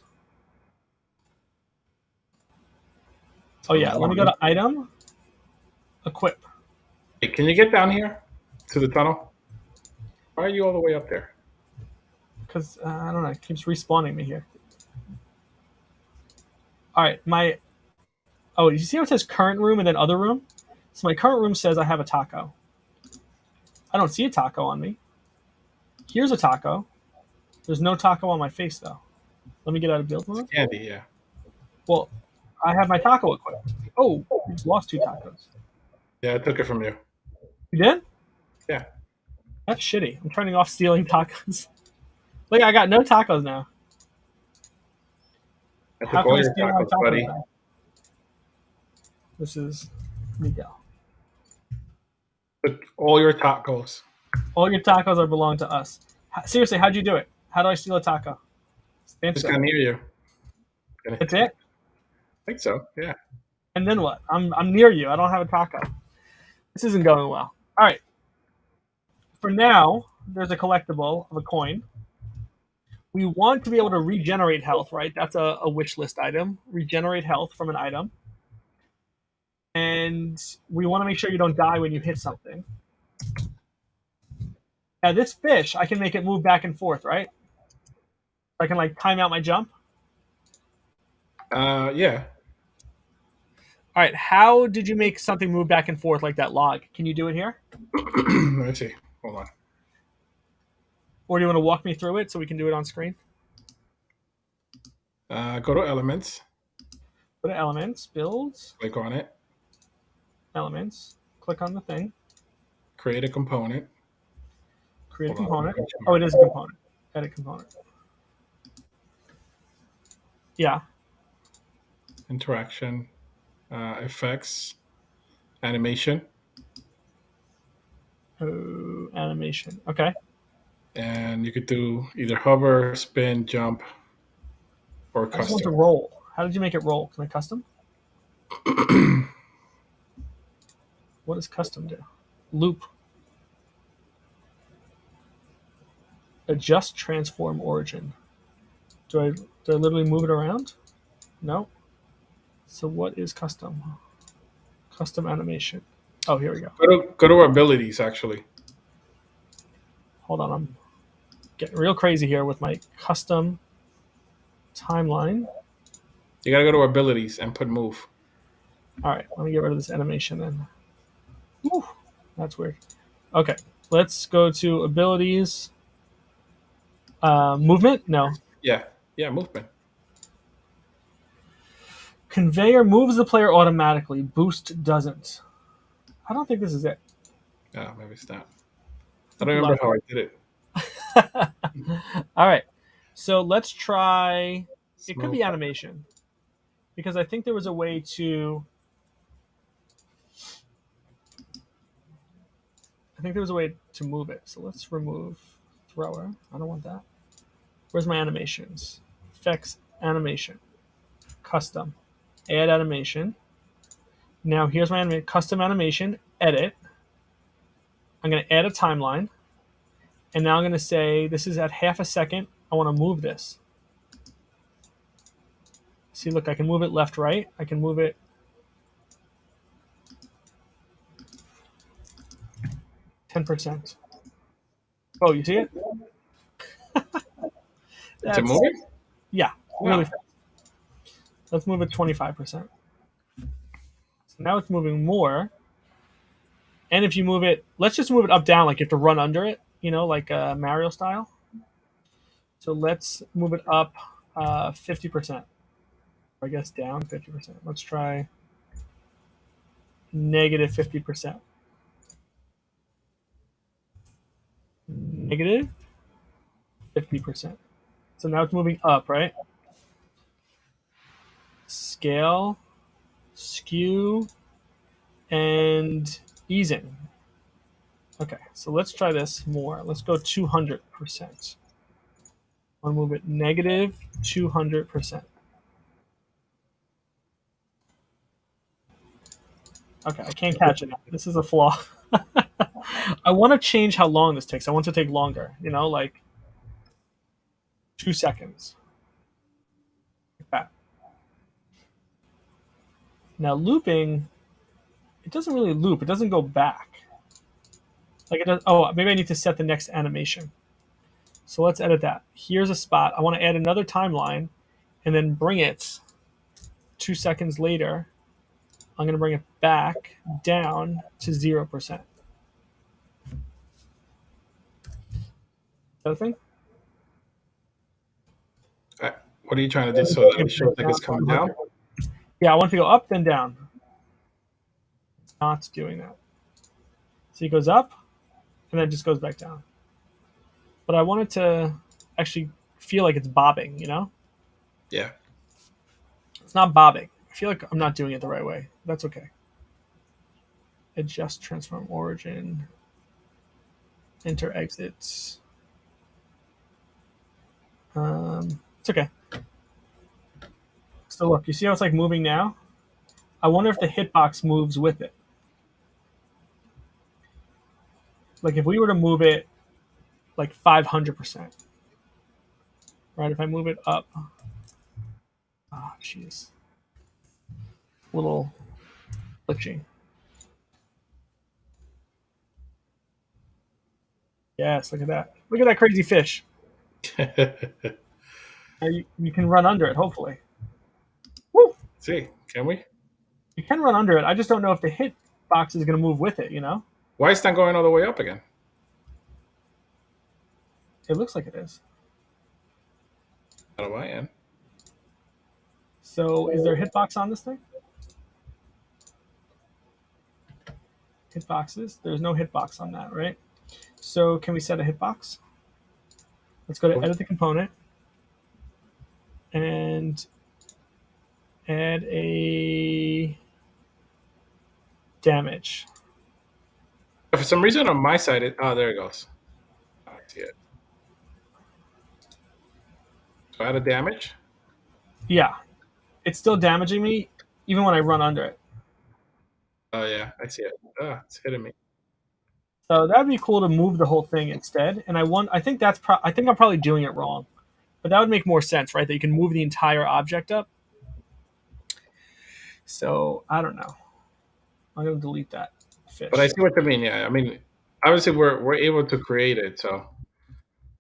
Oh, yeah. Let me go to item, equip. Hey, can you get down here to the tunnel? Why are you all the way up there? Because, I don't know, it keeps respawning me here. All right. Oh, you see how it says current room and then other room? So my current room says I have a taco. I don't see a taco on me. Here's a taco. There's no taco on my face, though. Let me get out of build mode. Candy, yeah. Well, I have my taco equipped. Oh, I just lost 2 tacos. Yeah, I took it from you. You did? Yeah. That's shitty. I'm turning off stealing tacos. Look, I got no tacos now. I How took can all I your steal my tacos, tacos buddy. now? This is Miguel. Took all your tacos. All your tacos are belong to us. Seriously, how'd you do it? How do I steal a taco? Stand Just still. got near you. That's it? I think so, yeah. And then what? I'm near you. I don't have a taco. This isn't going well. All right. For now, there's a collectible of a coin. We want to be able to regenerate health, right? That's a wish list item. Regenerate health from an item. And we want to make sure you don't die when you hit something. Now, this fish, I can make it move back and forth, right? I can, time out my jump. Yeah. All right. How did you make something move back and forth like that log? Can you do it here? Let me see. Hold on. Or do you want to walk me through it so we can do it on screen? Go to elements. Go to elements, builds, Click on it. elements, click on the thing, Create a component. create a Hold on. component. Oh, it is a component. Edit component. Yeah. Interaction. Effects. Animation. Oh, animation. Okay. And you could do either hover, spin, jump, or I just want to custom. roll. How did you make it roll? Can I custom? What does custom do? Loop. Adjust transform origin. Do I literally move it around? No. So what is custom? Custom animation. Oh, here we go. Go to abilities, actually. Hold on, I'm getting real crazy here with my custom timeline. You gotta go to abilities and put move. All right, let me get rid of this animation then. Whew, that's weird. Okay, let's go to abilities. Movement? No. Yeah, movement. Conveyor moves the player automatically. Boost doesn't. I don't think this is it. Oh, maybe it's not. I don't remember how I did it. All right, so let's try. It could Move. be animation because I think there was a way to. I think there was a way to move it. So let's remove thrower. I don't want that. Where's my animations? Effects, animation, custom, add animation. Now here's my custom animation, edit. I'm going to add a timeline. And now I'm going to say this is at half a second. I want to move this. See, look, I can move it left, right. I can move it 10%. Oh, you see it? Is it That's moving? yeah, really Wow. fast. Let's move it 25%. So now it's moving more. And if you move it, let's just move it up down, like you have to run under it, like Mario style. So let's move it up 50%. I guess down 50%. Let's try negative 50%. Negative 50%. So now it's moving up, right? Scale, skew, and easing. Okay, so let's try this more. Let's go 200%. I'll move it negative 200%. Okay, I can't catch it. This is a flaw. I want to change how long this takes. I want it to take longer, like 2 seconds. Like that. Now, looping, it doesn't really loop. It doesn't go back. Like it does. Oh, maybe I need to set the next animation. So let's edit that. Here's a spot. I want to add another timeline and then bring it 2 seconds later. I'm going to bring it back down to 0%. Other thing? What are you trying to do so that it shows like it's coming down? Yeah, I want it to go up, then down. It's not doing that. So it goes up, and then it just goes back down. But I want it to actually feel like it's bobbing, Yeah. It's not bobbing. I feel like I'm not doing it the right way. That's okay. Adjust transform origin. Enter exits. It's okay. So look, you see how it's like moving now? I wonder if the hitbox moves with it. Like if we were to move it like 500%, right? If I move it up, oh jeez, little glitching. Yes, look at that. Look at that crazy fish. You can run under it, hopefully. Woo! See, can we? You can run under it. I just don't know if the hitbox is going to move with it, Why is that going all the way up again? It looks like it is. How do I am? So is there a hitbox on this thing? Hitboxes? There's no hitbox on that, right? So can we set a hitbox? Let's go to edit the component and add a damage. For some reason on my side, there it goes. I see it. So add a damage. Yeah, it's still damaging me even when I run under it. Oh yeah, I see it. It's hitting me. So that'd be cool to move the whole thing instead. And I think I think I'm probably doing it wrong, but that would make more sense, right? That you can move the entire object up. So I don't know. I'm gonna delete that fish. But I see what you mean. Yeah, I mean, obviously we're able to create it. So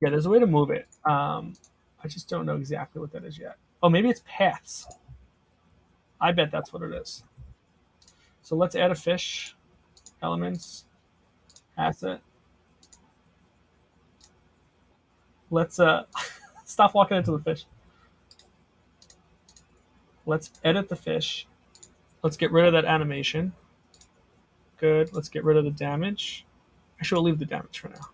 yeah, there's a way to move it. I just don't know exactly what that is yet. Oh, maybe it's paths. I bet that's what it is. So let's add a fish, elements, asset. Let's stop walking into the fish. Let's edit the fish. Let's get rid of that animation. Good. Let's get rid of the damage. Actually, we'll leave the damage for now.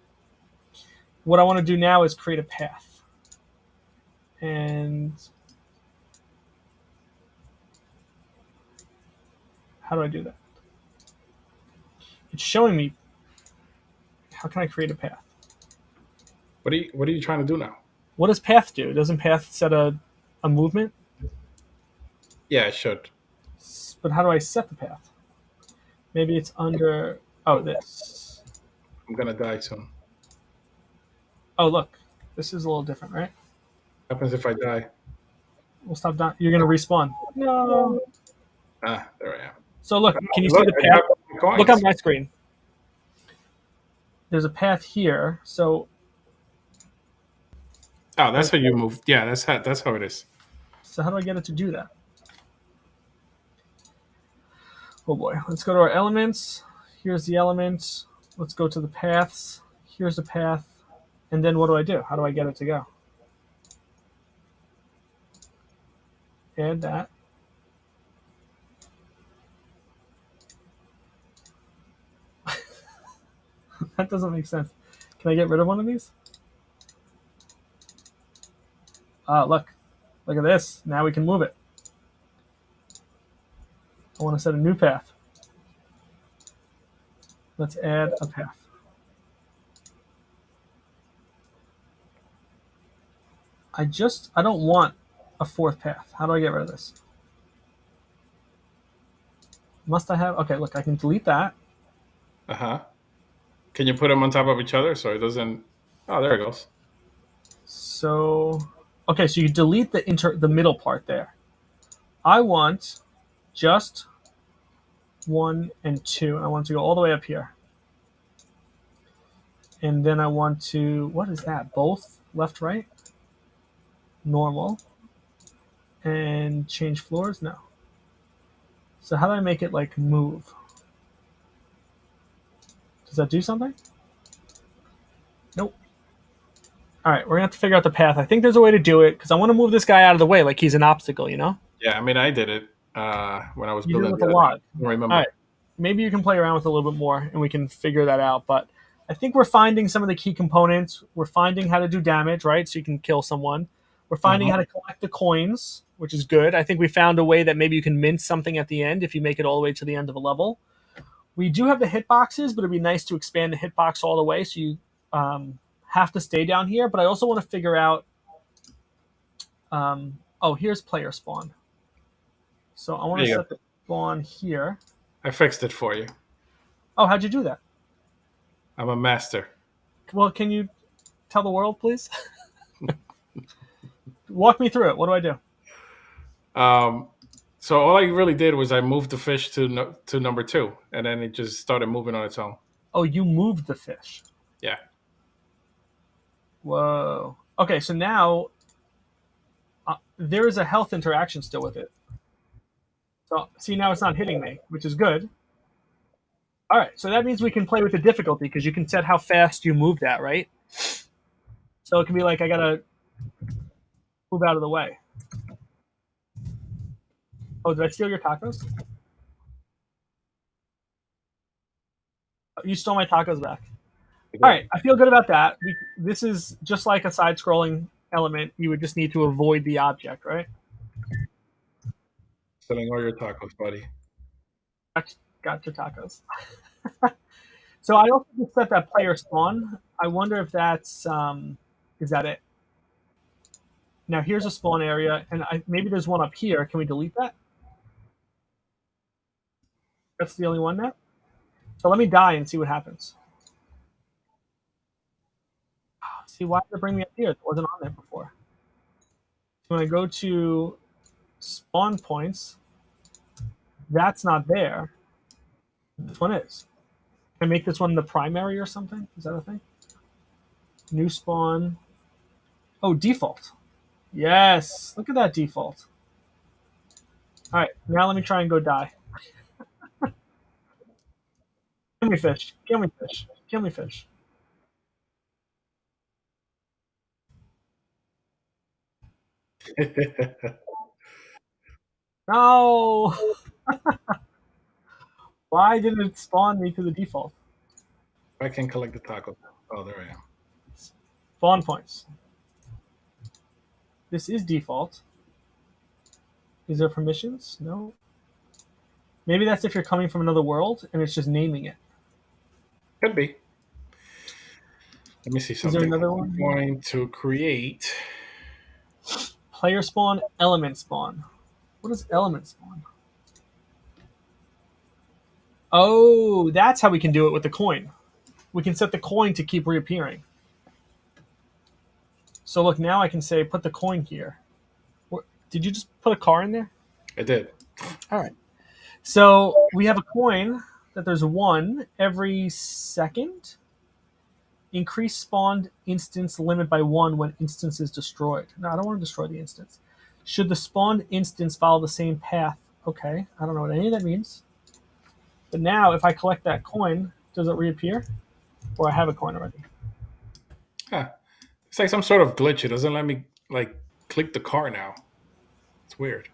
What I want to do now is create a path. And how do I do that? It's showing me. How can I create a path? what are you trying to do now? What does path do? Doesn't path set a movement? Yeah, it should. But how do I set the path? Maybe it's under. Oh, this. I'm gonna die soon. Oh, look. This is a little different, right? What happens if I die? We'll stop down. You're going to respawn. No. There I am. So look, can you see the path? Look on my screen. there's a path here. So Oh, like, that's how you move. Yeah, that's how it is. so how do I get it to do that? Oh boy, let's go to our elements. Here's the element. Let's go to the paths. Here's the path. And then what do I do? How do I get it to go? Add that. That doesn't make sense. Can I get rid of one of these? Look. Look at this. Now we can move it. I want to set a new path. Let's add a path. I don't want a fourth path. How do I get rid of this? Must I have? Okay, look, I can delete that. Uh huh. Can you put them on top of each other so it doesn't? Oh, there it goes. So, okay, so you delete the middle part there. I want just 1 and 2. I want to go all the way up here. And then I want to, what is that? Both left, right? Normal. And change floors? No. So how do I make it like move? Does that do something? Nope. All right, we're gonna have to figure out the path. I think there's a way to do it because I want to move this guy out of the way, like he's an obstacle. You know? Yeah, I mean, I did it when I was You do it building with the a other lot. thing. I don't remember. All right, maybe you can play around with it a little bit more, and we can figure that out. But I think we're finding some of the key components. We're finding how to do damage, right? So you can kill someone. We're finding Mhm. how to collect the coins, which is good. I think we found a way that maybe you can mint something at the end if you make it all the way to the end of a level. We do have the hitboxes, but it'd be nice to expand the hitbox all the way so you have to stay down here. But I also want to figure out. Oh, here's player spawn. So I want There to you set go. the spawn here. I fixed it for you. Oh, how'd you do that? I'm a master. Well, can you tell the world, please? Walk me through it. What do I do? Um, so all I really did was I moved the fish to to number 2, and then it just started moving on its own. Oh, you moved the fish. Yeah. Whoa. Okay, so now there is a health interaction still with it. So see, now it's not hitting me, which is good. All right, so that means we can play with the difficulty because you can set how fast you move that, right? So it can be like I gotta move out of the way. Oh, did I steal your tacos? Oh, you stole my tacos back. All right, I feel good about that. This is just like a side-scrolling element. You would just need to avoid the object, right? Selling all your tacos, buddy. Got your tacos. So I also just set that player spawn. I wonder if that's is that it? Now here's a spawn area, and maybe there's one up here. Can we delete that? That's the only one now. So let me die and see what happens. See, why did it bring me up here? It wasn't on there before. So when I go to spawn points, that's not there. This one is. Can I make this one the primary or something? Is that a thing? New spawn. Oh, default. Yes. Look at that default. All right. Now let me try and go die. Kill me fish. Kill me fish. Kill me fish. No. Why didn't it spawn me to the default? I can collect the tacos. Oh, there I am. Spawn points. This is default. Is there permissions? No. Maybe that's if you're coming from another world and it's just naming it. Could be. Let me see Is there something. another I'm one? going to create. Player spawn, element spawn. What is element spawn? Oh, that's how we can do it with the coin. We can set the coin to keep reappearing. So look, now I can say put the coin here. Did you just put a car in there? I did. All right. So we have a coin that there's one every second. Increase spawned instance limit by 1 when instance is destroyed. No, I don't want to destroy the instance. Should the spawned instance follow the same path? Okay, I don't know what any of that means. But now, if I collect that coin, does it reappear? Or I have a coin already? Huh. It's like some sort of glitch. It doesn't let me like click the car now. It's weird.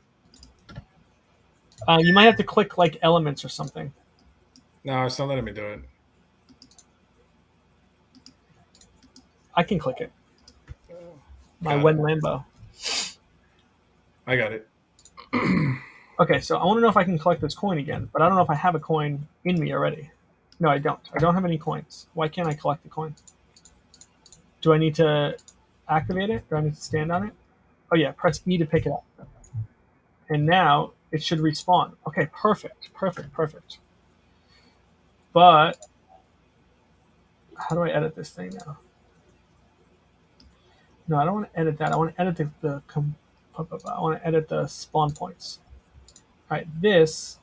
You might have to click like elements or something. No, it's not letting me do it. I can click it. My Got Wen it. Lambo. I got it. Okay, so I want to know if I can collect this coin again, but I don't know if I have a coin in me already. No, I don't. I don't have any coins. Why can't I collect the coin? Do I need to activate it? Do I need to stand on it? Oh yeah, press E to pick it up. And now it should respawn. Okay, perfect, perfect, perfect. But how do I edit this thing now? No, I don't want to edit that. I want to edit I want to edit the spawn points. All right, this.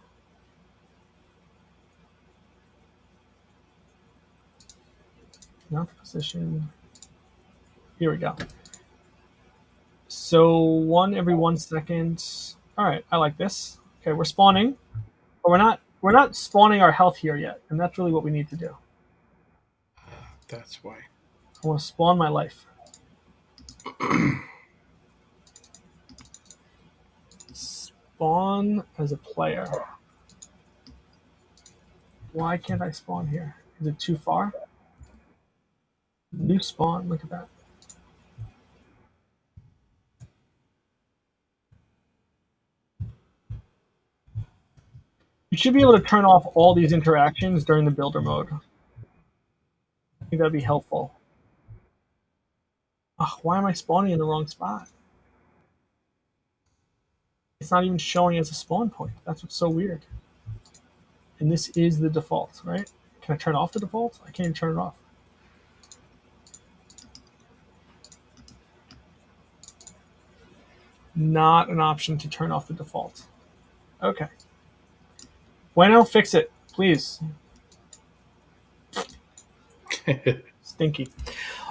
Not the position. Here we go. So 1 every 1 second. All right, I like this. Okay, we're spawning, but we're not spawning our health here yet, and that's really what we need to do. That's why. I want to spawn my life. Spawn as a player. Why can't I spawn here? Is it too far? New spawn. Look at that. You should be able to turn off all these interactions during the builder mode. I think that'd be helpful. Ugh, why am I spawning in the wrong spot? It's not even showing as a spawn point. That's what's so weird. And this is the default, right? Can I turn off the default? I can't even turn it off. Not an option to turn off the default. Okay. Bueno, fix it, please. Stinky.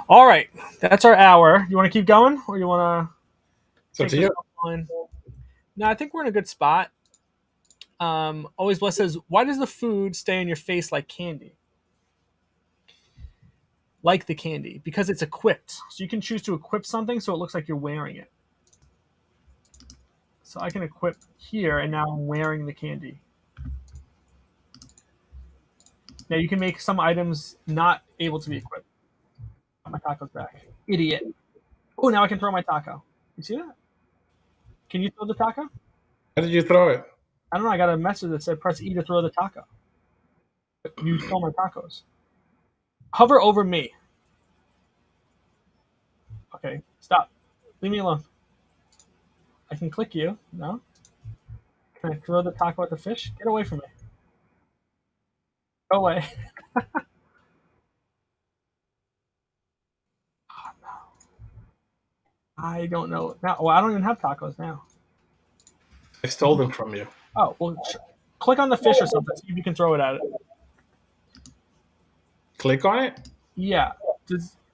All right, that's our hour. You want to keep going, or you want to take this offline? No, I think we're in a good spot. Always Blessed says, "Why does the food stay in your face like candy?" Like the candy, because it's equipped. So you can choose to equip something so it looks like you're wearing it. So I can equip here, and now I'm wearing the candy. Now you can make some items not able to be equipped. My taco's back. Idiot. Oh, now I can throw my taco. You see that? Can you throw the taco? How did you throw it? I don't know. I got a message that said press E to throw the taco. You stole my tacos. Hover over me. Okay, stop. Leave me alone. I can click you. No? Can I throw the taco at the fish? Get away from me. Go away. Oh, no. I don't know. Now, well, I don't even have tacos now. I stole them from you. Oh, well, click on the fish or something. See if you can throw it at it. Click on it? Yeah.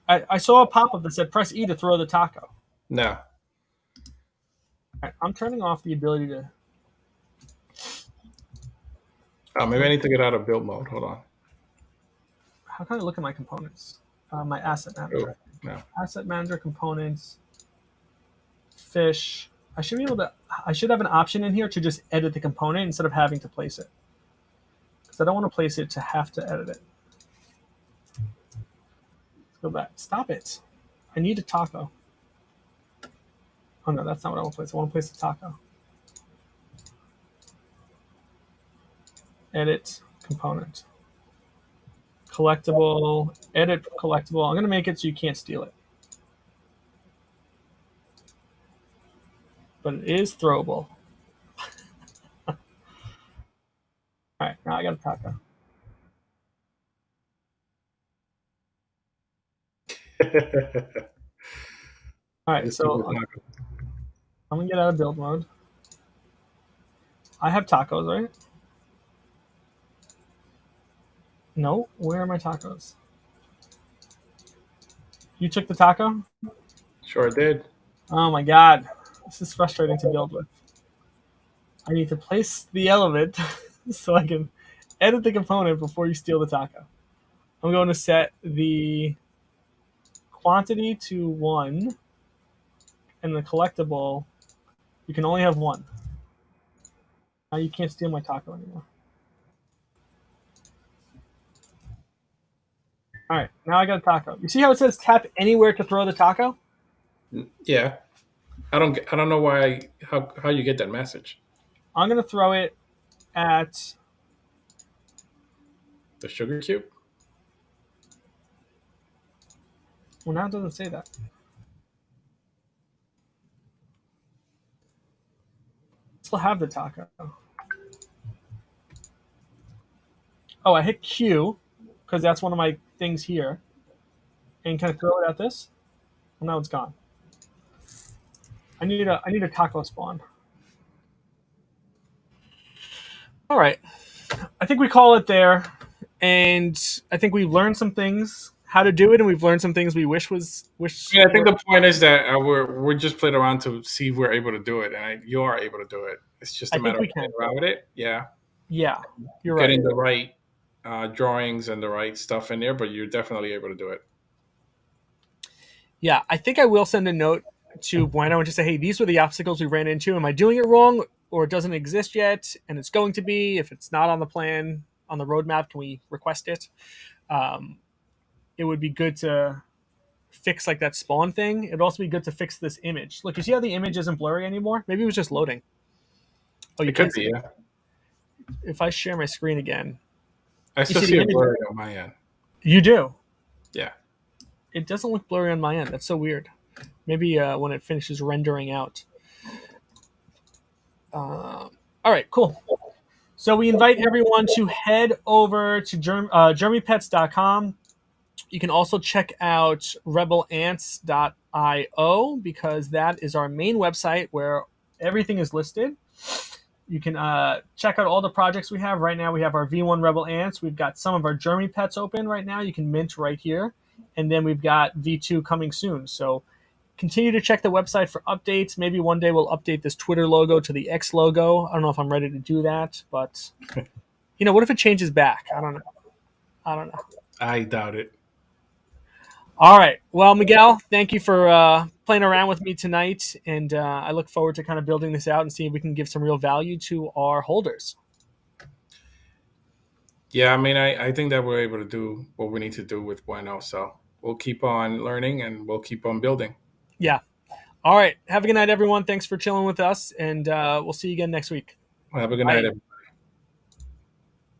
I saw a pop-up that said press E to throw the taco. No. Right, I'm turning off the ability to... Oh, maybe I need to get out of build mode. Hold on. How can I look at my components? My asset manager. Oh, no. Asset manager components. Fish. I should be able to... I should have an option in here to just edit the component instead of having to place it. Because I don't want to place it to have to edit it. Let's go back. Stop it. I need a taco. Oh no, that's not what I want to place. I want to place a taco. Edit component. Collectible. Edit collectible. I'm going to make it so you can't steal it. But it is throwable. All right, now I got a taco. All right, so I'm going to get out of build mode. I have tacos, right? No, where are my tacos? You took the taco? Sure did. Oh my god. This is frustrating to build with. I need to place the element so I can edit the component before you steal the taco. I'm going to set the quantity to 1 and the collectible, you can only have 1. Now you can't steal my taco anymore. All right, now I got a taco. You see how it says tap anywhere to throw the taco? Yeah. I don't know how you get that message. I'm going to throw it at, The sugar cube? well, now it doesn't say that. Still have the taco. Oh, I hit Q because that's one of my things here. And can I throw it at this? Well, now it's gone. I need a taco spawn. All right. I think we call it there. And I think we've learned some things how to do it, and we've learned some things we wish. Yeah, I think the point is that we're just playing around to see if we're able to do it, and you are able to do it. It's just I a think matter of we can. playing around with it. Yeah, Yeah, you're right. getting the right drawings and the right stuff in there, but you're definitely able to do it. Yeah, I think I will send a note to Bueno and just say, hey, these were the obstacles we ran into. Am I doing it wrong, or it doesn't exist yet and it's going to be? If it's not on the plan, on the roadmap, can we request it? It would be good to fix like that spawn thing. It'd also be good to fix this image. Look, you see how the image isn't blurry anymore? Maybe it was just loading. Oh, you It could can't be. see it. Yeah, If I share my screen again, I you still see see the it image? blurry on my end. You do. Yeah, It doesn't look blurry on my end. That's so weird. Maybe when it finishes rendering out. All right, cool. So we invite everyone to head over to germanypets.com. You can also check out rebelants.io because that is our main website where everything is listed. You can check out all the projects we have. Right now we have our V1 Rebel Ants. We've got some of our Germany pets open right now. You can mint right here. And then we've got V2 coming soon. So continue to check the website for updates. Maybe one day we'll update this Twitter logo to the X logo. I don't know if I'm ready to do that, but what if it changes back? I don't know. I doubt it. All right. Well, Miguel, thank you for playing around with me tonight, and I look forward to kind of building this out and seeing if we can give some real value to our holders. Yeah, I mean, I think that we're able to do what we need to do with Bueno. So we'll keep on learning and we'll keep on building. Yeah. All right. Have a good night, everyone. Thanks for chilling with us, and we'll see you again next week. Have a good Bye. night, everybody.